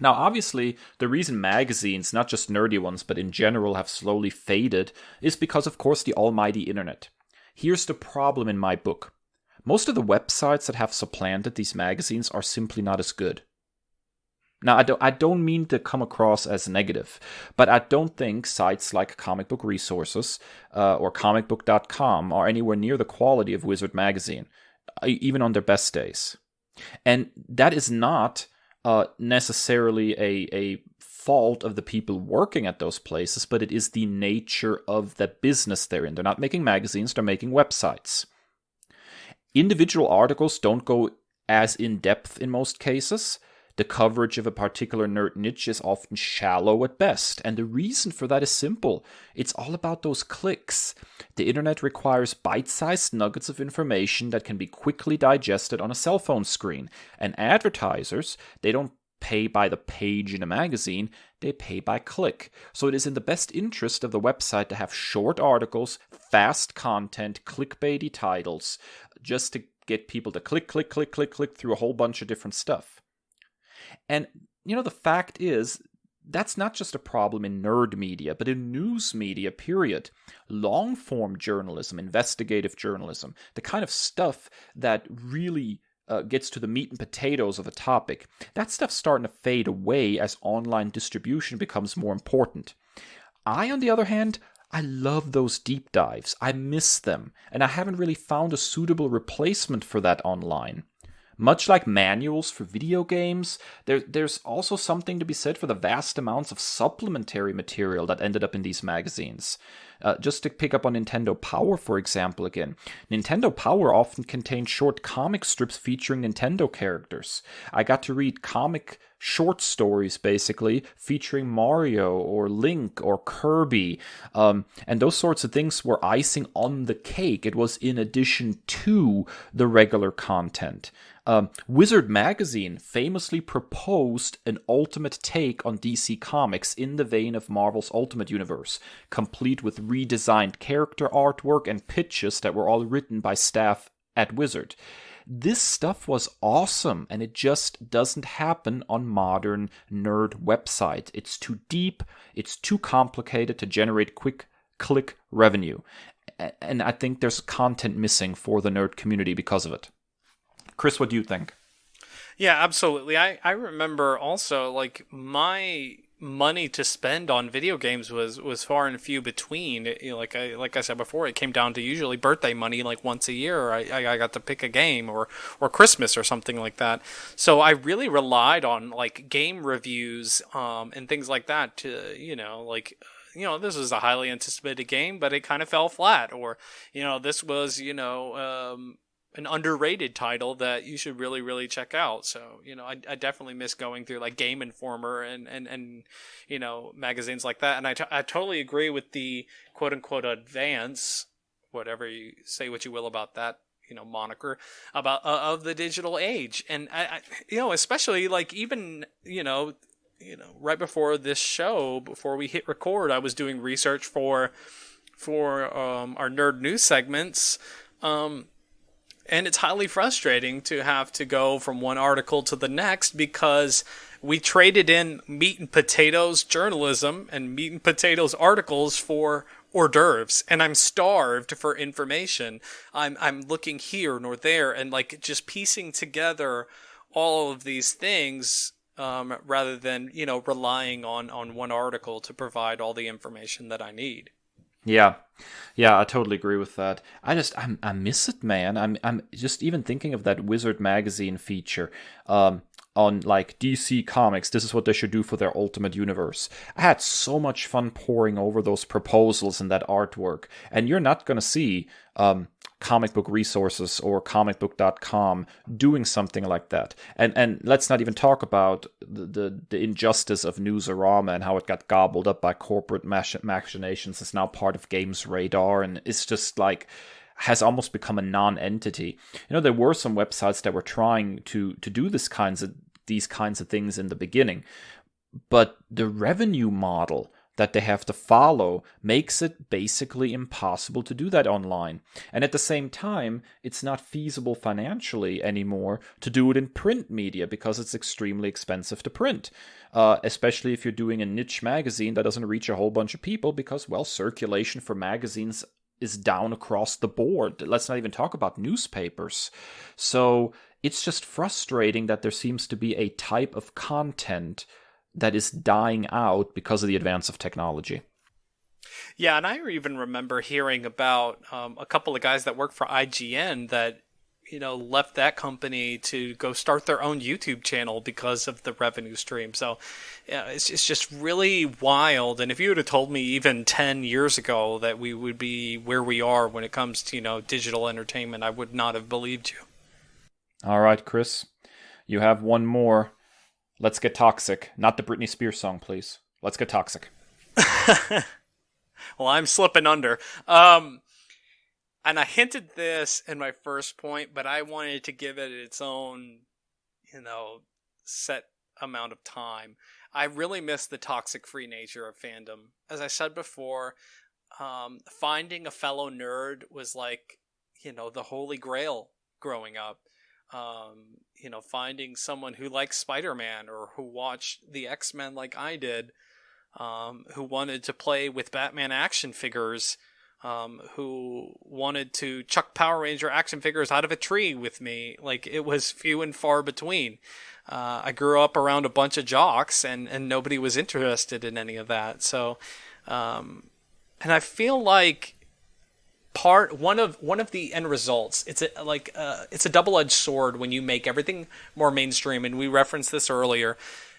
Now, obviously, the reason magazines, not just nerdy ones, but in general have slowly faded is because, of course, the almighty internet. Here's the problem in my book. Most of the websites that have supplanted these magazines are simply not as good. Now, I don't mean to come across as negative, but I don't think sites like Comic Book Resources or comicbook.com are anywhere near the quality of Wizard Magazine, even on their best days. And that is not necessarily a fault of the people working at those places, but it is the nature of the business they're in. They're not making magazines, they're making websites. Individual articles don't go as in-depth in most cases. The coverage of a particular nerd niche is often shallow at best, and the reason for that is simple. It's all about those clicks. The internet requires bite-sized nuggets of information that can be quickly digested on a cell phone screen, and advertisers, they don't pay by the page in a magazine, they pay by click. So it is in the best interest of the website to have short articles, fast content, clickbaity titles, just to get people to click through a whole bunch of different stuff. And, the fact is, that's not just a problem in nerd media, but in news media, period. Long-form journalism, investigative journalism, the kind of stuff that really gets to the meat and potatoes of a topic, that stuff's starting to fade away as online distribution becomes more important. On the other hand, I love those deep dives. I miss them, and I haven't really found a suitable replacement for that online. Much like manuals for video games, there's also something to be said for the vast amounts of supplementary material that ended up in these magazines. Just to pick up on Nintendo Power, for example, again. Nintendo Power often contained short comic strips featuring Nintendo characters. I got to read comic short stories, basically, featuring Mario or Link or Kirby. And those sorts of things were icing on the cake. It was in addition to the regular content. Wizard Magazine famously proposed an ultimate take on DC Comics in the vein of Marvel's Ultimate Universe, complete with redesigned character artwork and pitches that were all written by staff at Wizard. This stuff was awesome, and it just doesn't happen on modern nerd websites. It's too deep, it's too complicated to generate quick click revenue. And I think there's content missing for the nerd community because of it. Chris, what do you think? Yeah, absolutely. I remember also, like, my money to spend on video games was far and few between. Like I said before, it came down to usually birthday money, like once a year. I got to pick a game or Christmas or something like that. So I really relied on like game reviews and things like that to, this was a highly anticipated game, but it kind of fell flat. Or, this was, an underrated title that you should really, really check out. So, I definitely miss going through like Game Informer and magazines like that. And I totally agree with the quote unquote advance, whatever you say what you will about that, moniker about of the digital age. And I especially like even, right before this show, before we hit record, I was doing research for our nerd news segments. And it's highly frustrating to have to go from one article to the next because we traded in meat and potatoes journalism and meat and potatoes articles for hors d'oeuvres, and I'm starved for information. I'm looking here nor there and like just piecing together all of these things rather than, relying on one article to provide all the information that I need. Yeah, I totally agree with that. I miss it, man. I'm just even thinking of that Wizard Magazine feature on like DC Comics. This is what they should do for their Ultimate Universe. I had so much fun poring over those proposals and that artwork. And you're not going to see Comic Book Resources or comicbook.com doing something like that. And let's not even talk about the injustice of Newsarama and how it got gobbled up by corporate machinations. It's now part of Games Radar, and it's just like has almost become a non-entity. There were some websites that were trying to do these kinds of things in the beginning, but the revenue model that they have to follow makes it basically impossible to do that online. And at the same time, it's not feasible financially anymore to do it in print media because it's extremely expensive to print, especially if you're doing a niche magazine that doesn't reach a whole bunch of people because, well, circulation for magazines is down across the board. Let's not even talk about newspapers. So it's just frustrating that there seems to be a type of content that is dying out because of the advance of technology. Yeah, and I even remember hearing about a couple of guys that work for IGN that, left that company to go start their own YouTube channel because of the revenue stream. So yeah, it's just really wild. And if you would have told me even 10 years ago that we would be where we are when it comes to, digital entertainment, I would not have believed you. All right, Chris, you have one more. Let's get toxic. Not the Britney Spears song, please. Let's get toxic. Well, I'm slipping under. And I hinted this in my first point, but I wanted to give it its own, set amount of time. I really miss the toxic-free nature of fandom. As I said before, finding a fellow nerd was like, the holy grail growing up. Finding someone who liked Spider-Man or who watched the X-Men like I did, who wanted to play with Batman action figures, who wanted to chuck Power Ranger action figures out of a tree with me. Like, it was few and far between. I grew up around a bunch of jocks and nobody was interested in any of that. So, and I feel like one of the end results, it's a double-edged sword when you make everything more mainstream, and we referenced this earlier.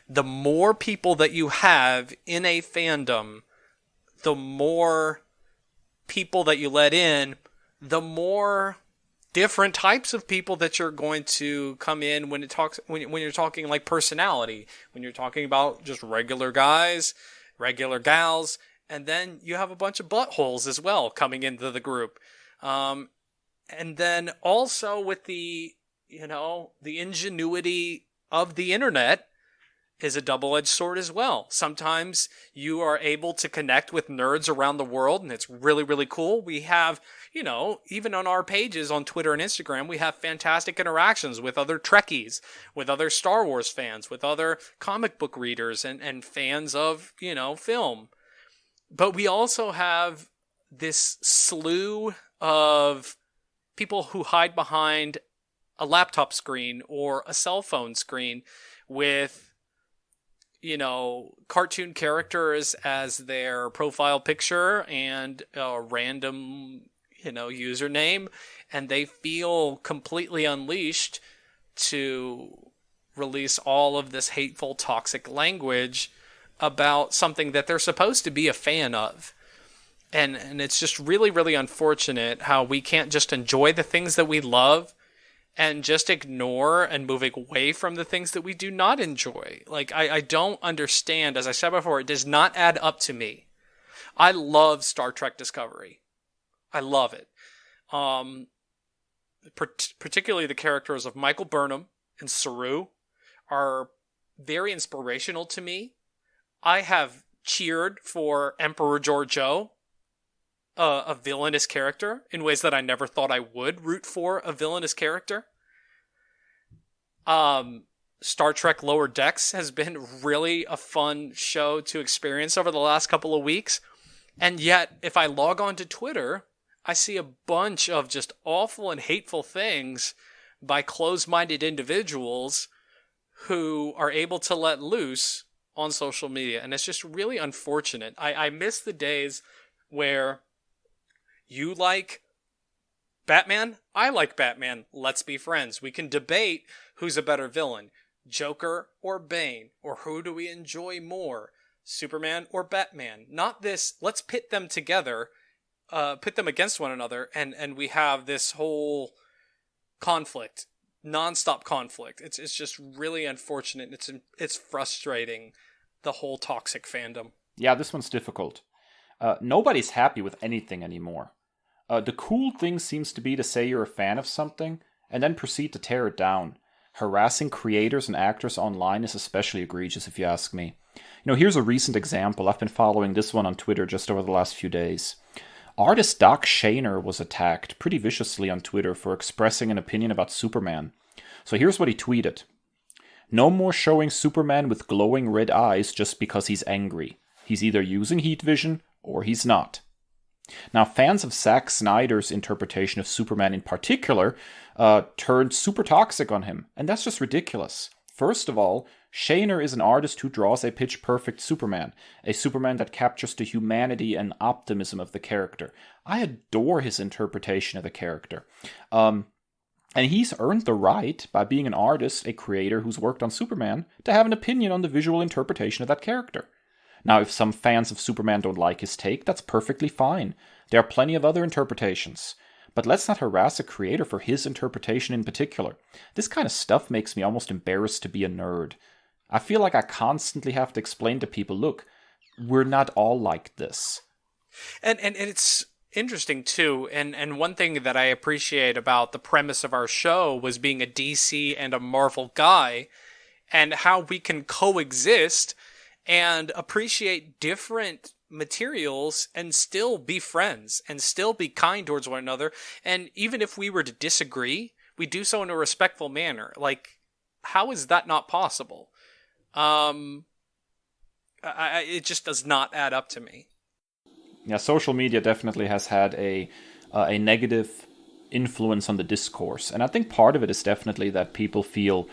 The more people that you have in a fandom, the more people that you let in, the more different types of people that you're going to come in when you're talking like personality, when you're talking about just regular guys, regular gals, and then you have a bunch of buttholes as well coming into the group. And then also with the ingenuity of the internet is a double-edged sword as well. Sometimes you are able to connect with nerds around the world, and it's really, really cool. We have, even on our pages on Twitter and Instagram, we have fantastic interactions with other Trekkies, with other Star Wars fans, with other comic book readers and fans of, film. But we also have this slew of people who hide behind a laptop screen or a cell phone screen with cartoon characters as their profile picture and a random, username, and they feel completely unleashed to release all of this hateful, toxic language about something that they're supposed to be a fan of. And it's just really, really unfortunate how we can't just enjoy the things that we love and just ignore and moving away from the things that we do not enjoy. Like, I don't understand. As I said before, it does not add up to me. I love Star Trek Discovery. I love it. Particularly the characters of Michael Burnham and Saru are very inspirational to me. I have cheered for Emperor Georgiou, a villainous character, in ways that I never thought I would root for a villainous character. Star Trek Lower Decks has been really a fun show to experience over the last couple of weeks. And yet, if I log on to Twitter, I see a bunch of just awful and hateful things by closed-minded individuals who are able to let loose on social media. And it's just really unfortunate. I miss the days where you like Batman, I like Batman, let's be friends. We can debate who's a better villain, Joker or Bane, or who do we enjoy more, Superman or Batman. Not this, let's pit them together, pit them against one another, and we have this whole conflict, nonstop conflict. It's just really unfortunate. It's frustrating, the whole toxic fandom. Yeah, this one's difficult. Nobody's happy with anything anymore. The cool thing seems to be to say you're a fan of something, and then proceed to tear it down. Harassing creators and actors online is especially egregious, if you ask me. Here's a recent example. I've been following this one on Twitter just over the last few days. Artist Doc Shaner was attacked pretty viciously on Twitter for expressing an opinion about Superman. So here's what he tweeted. "No more showing Superman with glowing red eyes just because he's angry. He's either using heat vision or he's not." Now, fans of Zack Snyder's interpretation of Superman in particular turned super toxic on him, and that's just ridiculous. First of all, Shaner is an artist who draws a pitch-perfect Superman, a Superman that captures the humanity and optimism of the character. I adore his interpretation of the character. And he's earned the right, by being an artist, a creator who's worked on Superman, to have an opinion on the visual interpretation of that character. Now, if some fans of Superman don't like his take, that's perfectly fine. There are plenty of other interpretations. But let's not harass a creator for his interpretation in particular. This kind of stuff makes me almost embarrassed to be a nerd. I feel like I constantly have to explain to people, look, we're not all like this. And it's interesting too, and one thing that I appreciate about the premise of our show was being a DC and a Marvel guy, and how we can coexist and appreciate different materials and still be friends and still be kind towards one another. And even if we were to disagree, we do so in a respectful manner. Like, how is that not possible? It just does not add up to me. Yeah, social media definitely has had a negative influence on the discourse, and I think part of it is definitely that people feel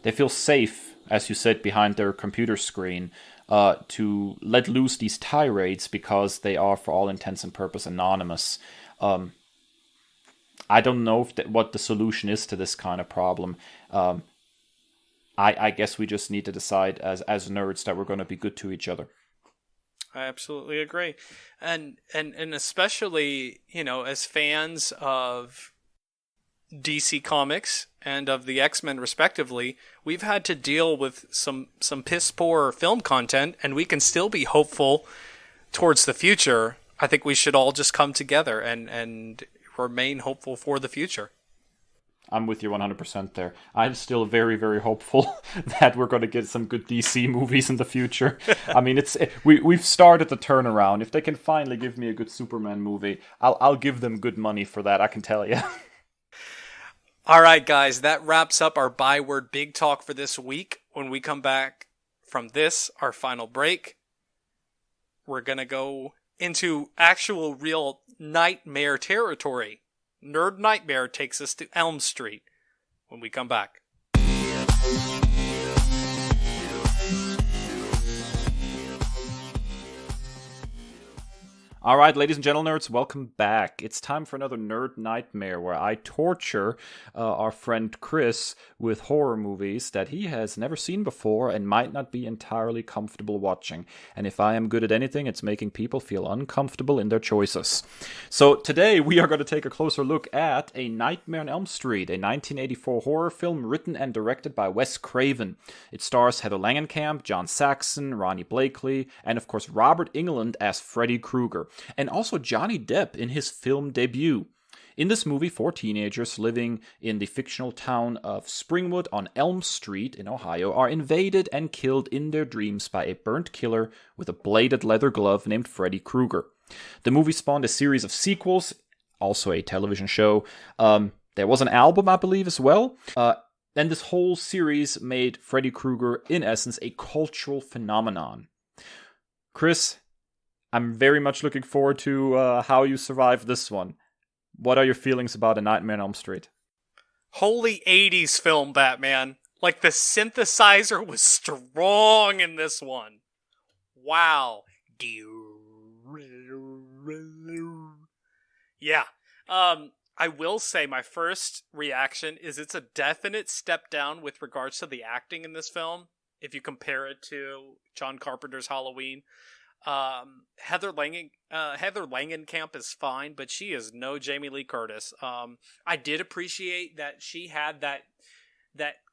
they feel safe, as you said, behind their computer screen to let loose these tirades because they are, for all intents and purposes, anonymous. I don't know what the solution is to this kind of problem. I guess we just need to decide as nerds that we're going to be good to each other. I absolutely agree. And especially, as fans of DC Comics and of the X-Men respectively, we've had to deal with some piss poor film content, and we can still be hopeful towards the future. I think we should all just come together and remain hopeful for the future. I'm with you 100% there. I'm still very, very hopeful that we're going to get some good DC movies in the future. I mean, we've started the turnaround. If they can finally give me a good Superman movie, I'll give them good money for that, I can tell you. All right, guys, that wraps up our Byword Big Talk for this week. When we come back from this, our final break, we're going to go into actual real nightmare territory. Nerd Nightmare takes us to Elm Street when we come back. All right, ladies and gentlemen, nerds, welcome back. It's time for another Nerd Nightmare where I torture our friend Chris with horror movies that he has never seen before and might not be entirely comfortable watching. And if I am good at anything, it's making people feel uncomfortable in their choices. So today we are going to take a closer look at A Nightmare on Elm Street, a 1984 horror film written and directed by Wes Craven. It stars Heather Langenkamp, John Saxon, Ronnie Blakely, and of course Robert Englund as Freddy Krueger. And also Johnny Depp in his film debut. In this movie, 4 teenagers living in the fictional town of Springwood on Elm Street in Ohio are invaded and killed in their dreams by a burnt killer with a bladed leather glove named Freddy Krueger. The movie spawned a series of sequels, also a television show. There was an album, I believe, as well. And this whole series made Freddy Krueger, in essence, a cultural phenomenon. Chris, I'm very much looking forward to how you survive this one. What are your feelings about A Nightmare on Elm Street? Holy 80s film, Batman. Like, the synthesizer was strong in this one. Wow. Yeah. I will say my first reaction is it's a definite step down with regards to the acting in this film, if you compare it to John Carpenter's Halloween. Heather Langenkamp is fine, but she is no Jamie Lee Curtis. I did appreciate that she had that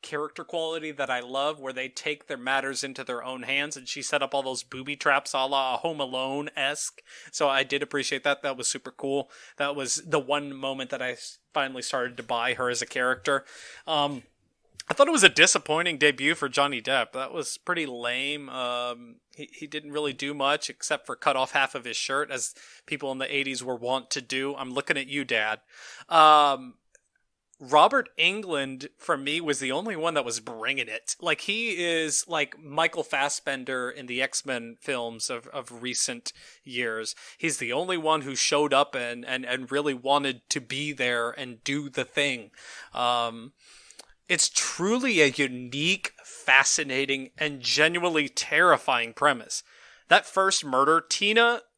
character quality that I love, where they take their matters into their own hands, and she set up all those booby traps a la Home Alone-esque. So I did appreciate that. That was super cool. That was the one moment that I finally started to buy her as a character. I thought it was a disappointing debut for Johnny Depp. That was pretty lame. He didn't really do much except for cut off half of his shirt, as people in the 80s were wont to do. I'm looking at you, Dad. Robert Englund, for me, was the only one that was bringing it. Like, he is like Michael Fassbender in the X-Men films of recent years. He's the only one who showed up and really wanted to be there and do the thing. It's truly a unique, fascinating, and genuinely terrifying premise. That first murder,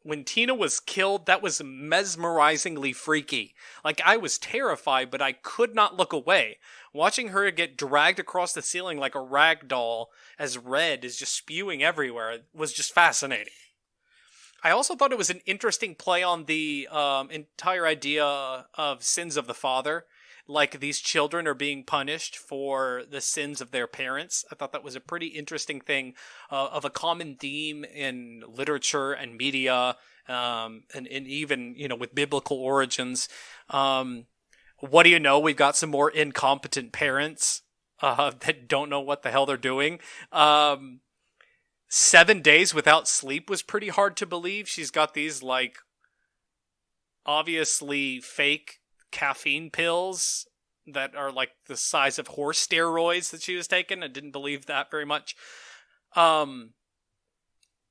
when Tina was killed, that was mesmerizingly freaky. Like, I was terrified, but I could not look away. Watching her get dragged across the ceiling like a rag doll as red is just spewing everywhere was just fascinating. I also thought it was an interesting play on the entire idea of sins of the father. like these children are being punished for the sins of their parents. I thought that was a pretty interesting thing of a common theme in literature and media, and even, with biblical origins. What do you know? We've got some more incompetent parents that don't know what the hell they're doing. 7 days without sleep was pretty hard to believe. She's got these, obviously fake caffeine pills that are the size of horse steroids that she was taking. I didn't believe that very much. One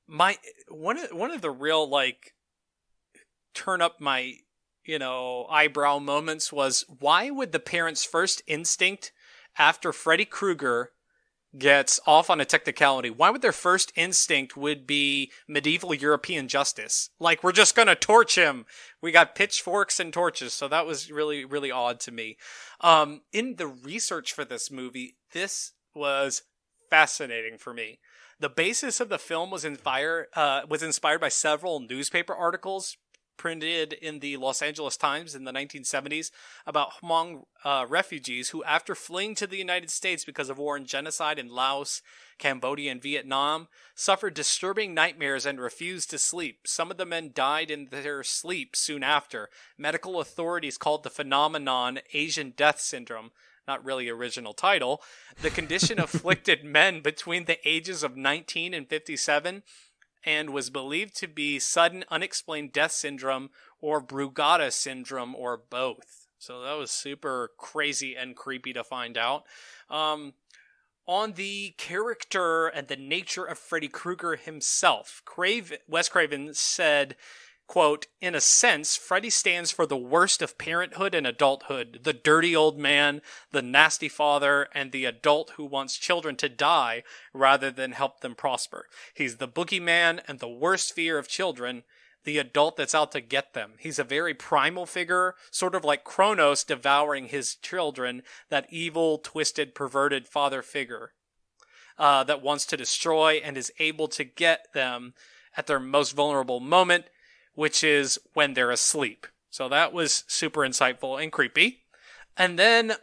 of the real turn up my eyebrow moments was, why would the parents' first instinct after Freddy Krueger gets off on a technicality, why would their first instinct would be medieval European justice? We're just gonna torch him. We got pitchforks and torches. So that was really, really odd to me. In the research for this movie, this was fascinating for me. The basis of the film was inspired by several newspaper articles printed in the Los Angeles Times in the 1970s about Hmong refugees who, after fleeing to the United States because of war and genocide in Laos, Cambodia, and Vietnam, suffered disturbing nightmares and refused to sleep. Some of the men died in their sleep soon after. Medical authorities called the phenomenon Asian Death Syndrome. Not really original title. The condition afflicted men between the ages of 19 and 57 and was believed to be sudden unexplained death syndrome or Brugada syndrome or both. So that was super crazy and creepy to find out. On the character and the nature of Freddy Krueger himself, Wes Craven said, quote, "In a sense, Freddy stands for the worst of parenthood and adulthood, the dirty old man, the nasty father, and the adult who wants children to die rather than help them prosper. He's the boogeyman and the worst fear of children, the adult that's out to get them. He's a very primal figure, sort of like Kronos devouring his children, that evil, twisted, perverted father figure that wants to destroy and is able to get them at their most vulnerable moment, which is when they're asleep." So that was super insightful and creepy. And then,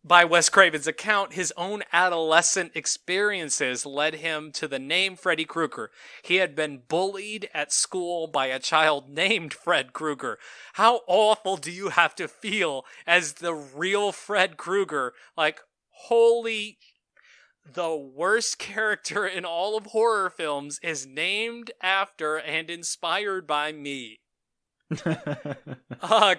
by Wes Craven's account, his own adolescent experiences led him to the name Freddy Krueger. He had been bullied at school by a child named Fred Krueger. How awful do you have to feel as the real Fred Krueger? Holy... The worst character in all of horror films is named after and inspired by me.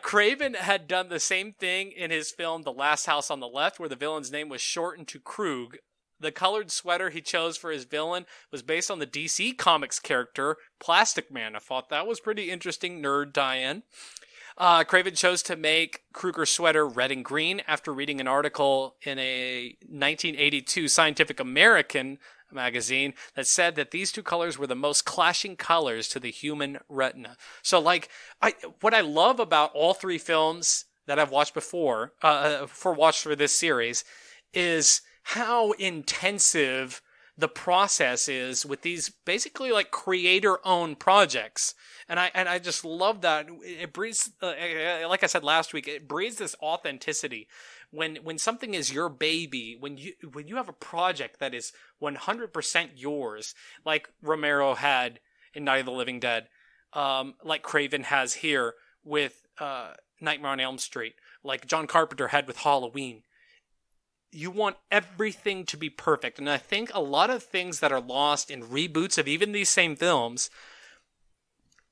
Craven had done the same thing in his film The Last House on the Left, where the villain's name was shortened to Krug. The colored sweater he chose for his villain was based on the DC Comics character Plastic Man. I thought that was pretty interesting nerd tie-in. Craven chose to make Krueger's sweater red and green after reading an article in a 1982 Scientific American magazine that said that these two colors were the most clashing colors to the human retina. So, what I love about all three films that I've watched before, for this series, is how intensive the process is with these basically creator-owned projects. And I just love that. It breeds, like I said last week, it breeds this authenticity. When something is your baby, when you have a project that is 100% yours, like Romero had in Night of the Living Dead, like Craven has here with Nightmare on Elm Street, like John Carpenter had with Halloween. You want everything to be perfect. And I think a lot of things that are lost in reboots of even these same films,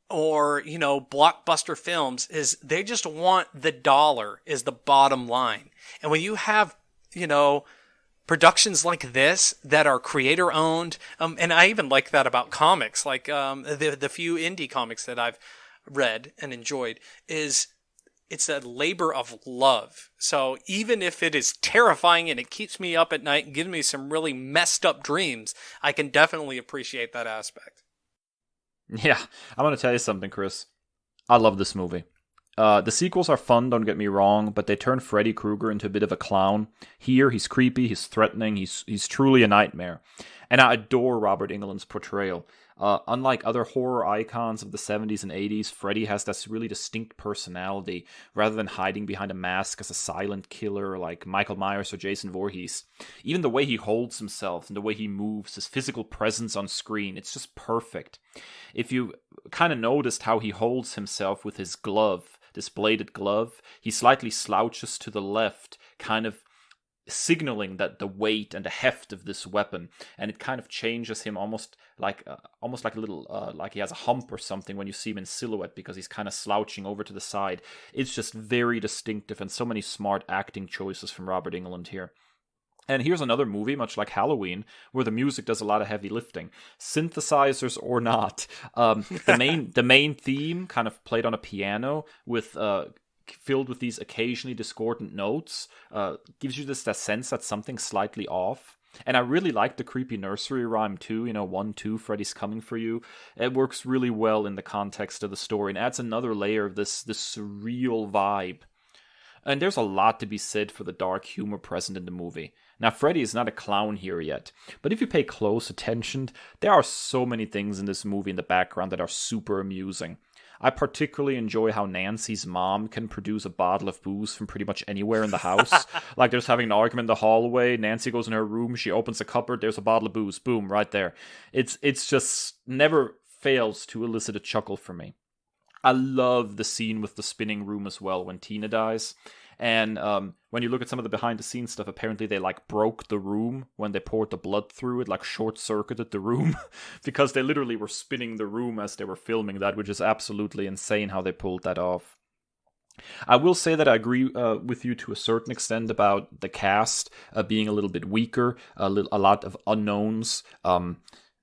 or, blockbuster films, is they just want the dollar is the bottom line. And when you have, productions like this that are creator owned, and I even like that about comics, the few indie comics that I've read and enjoyed, it's a labor of love. So even if it is terrifying and it keeps me up at night and gives me some really messed up dreams, I can definitely appreciate that aspect. Yeah, I'm going to tell you something, Chris. I love this movie. The sequels are fun, don't get me wrong, but they turn Freddy Krueger into a bit of a clown. Here, he's creepy, he's threatening, he's truly a nightmare. And I adore Robert Englund's portrayal. Unlike other horror icons of the 70s and 80s, Freddy has this really distinct personality, rather than hiding behind a mask as a silent killer like Michael Myers or Jason Voorhees. Even the way he holds himself and the way he moves, his physical presence on screen, it's just perfect. If you kind of noticed how he holds himself with his glove, this bladed glove, he slightly slouches to the left, kind of signaling that the weight and the heft of this weapon, and it kind of changes him almost like a little like he has a hump or something when you see him in silhouette, because he's kind of slouching over to the side. It's just very distinctive, and so many smart acting choices from Robert Englund here. And here's another movie, much like Halloween, where the music does a lot of heavy lifting, synthesizers or not. The main theme, kind of played on a piano with filled with these occasionally discordant notes, gives you that sense that something's slightly off. And I really like the creepy nursery rhyme too, 1, 2, Freddy's coming for you. It works really well in the context of the story and adds another layer of this surreal vibe. And there's a lot to be said for the dark humor present in the movie. Now, Freddy is not a clown here yet, but if you pay close attention, there are so many things in this movie in the background that are super amusing. I particularly enjoy how Nancy's mom can produce a bottle of booze from pretty much anywhere in the house. Like, they're just having an argument in the hallway, Nancy goes in her room, she opens a cupboard, there's a bottle of booze, boom, right there. It's just never fails to elicit a chuckle from me. I love the scene with the spinning room as well when Tina dies. And when you look at some of the behind-the-scenes stuff, apparently they broke the room when they poured the blood through it, short-circuited the room, because they literally were spinning the room as they were filming that, which is absolutely insane how they pulled that off. I will say that I agree with you to a certain extent about the cast being a little bit weaker, a lot of unknowns, and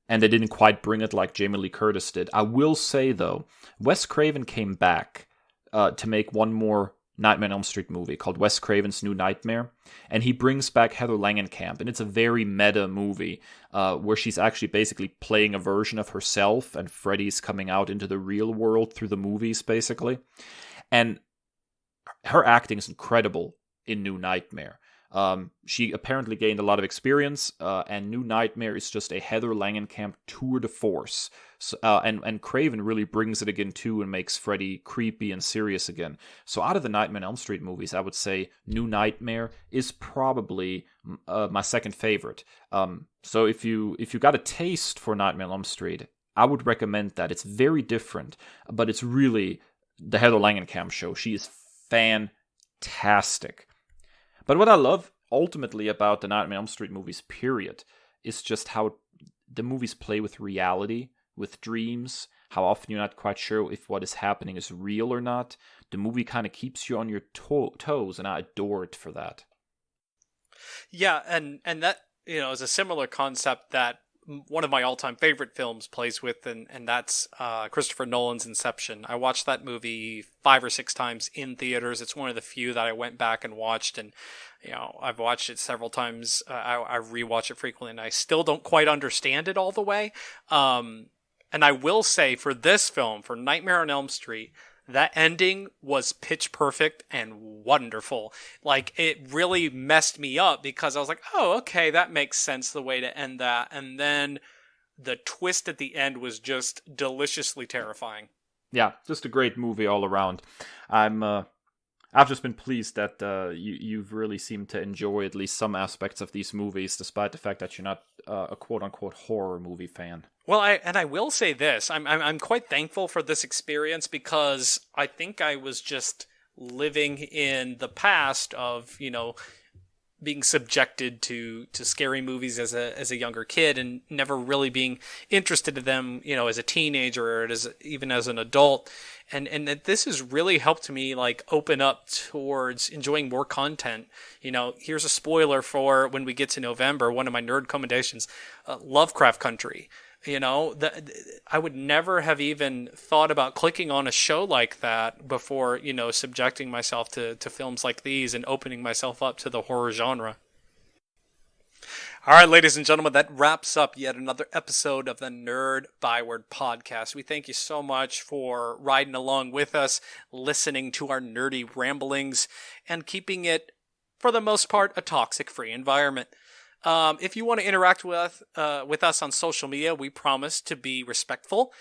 they didn't quite bring it like Jamie Lee Curtis did. I will say, though, Wes Craven came back to make one more Nightmare on Elm Street movie called Wes Craven's New Nightmare, and he brings back Heather Langenkamp, and it's a very meta movie where she's actually basically playing a version of herself, and Freddy's coming out into the real world through the movies, basically. And her acting is incredible in New Nightmare. She apparently gained a lot of experience, and New Nightmare is just a Heather Langenkamp tour de force. So, and Craven really brings it again too and makes Freddy creepy and serious again. So out of the Nightmare on Elm Street movies, I would say New Nightmare is probably my second favorite. So if you got a taste for Nightmare on Elm Street, I would recommend that. It's very different, but it's really the Heather Langenkamp show. She is fantastic. But what I love ultimately about the Nightmare on Elm Street movies, period, is just how the movies play with reality, with dreams, how often you're not quite sure if what is happening is real or not. The movie kind of keeps you on your toes, and I adore it for that. Yeah, and that, is a similar concept that one of my all-time favorite films plays with, and that's Christopher Nolan's Inception. I watched that movie 5 or 6 times in theaters. It's one of the few that I went back and watched, and I've watched it several times. I rewatch it frequently, and I still don't quite understand it all the way. And I will say, for this film, for Nightmare on Elm Street, that ending was pitch perfect and wonderful. It really messed me up because I was like, oh, okay, that makes sense, the way to end that. And then the twist at the end was just deliciously terrifying. Yeah, just a great movie all around. I've just been pleased that you've really seemed to enjoy at least some aspects of these movies, despite the fact that you're not a quote-unquote horror movie fan. Well, I will say this: I'm quite thankful for this experience, because I think I was just living in the past of being subjected to scary movies as a younger kid, and never really being interested in them as a teenager or even as an adult. And that this has really helped me open up towards enjoying more content. Here's a spoiler for when we get to November, one of my nerd recommendations, Lovecraft Country. I would never have even thought about clicking on a show like that before, subjecting myself to films like these and opening myself up to the horror genre. All right, ladies and gentlemen, that wraps up yet another episode of the Nerd Byword podcast. We thank you so much for riding along with us, listening to our nerdy ramblings, and keeping it, for the most part, a toxic-free environment. If you want to interact with us on social media, we promise to be respectful.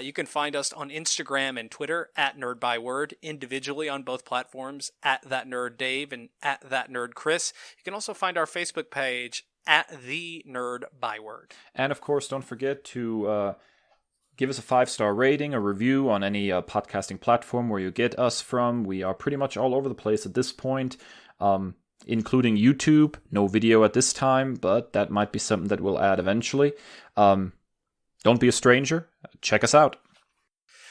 You can find us on Instagram and Twitter at Nerd Byword, individually on both platforms at That Nerd Dave and at That Nerd Kris. You can also find our Facebook page at The Nerd Byword. And of course, don't forget to give us a 5-star rating, a review on any podcasting platform where you get us from. We are pretty much all over the place at this point, including YouTube. No video at this time, but that might be something that we'll add eventually. Don't be a stranger. Check us out.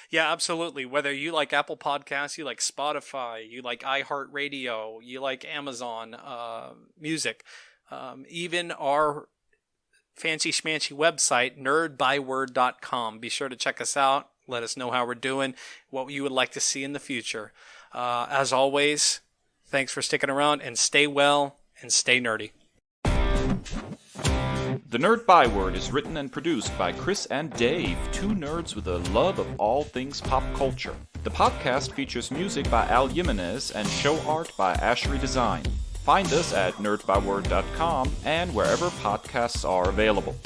Yeah, absolutely. Whether you like Apple Podcasts, you like Spotify, you like iHeartRadio, you like Amazon Music, even our fancy schmancy website, nerdbyword.com. Be sure to check us out. Let us know how we're doing, what you would like to see in the future. As always, thanks for sticking around, and stay well and stay nerdy. The Nerd Byword is written and produced by Kris and Dave, two nerds with a love of all things pop culture. The podcast features music by Al Jimenez and show art by Ashery Design. Find us at nerdbyword.com and wherever podcasts are available.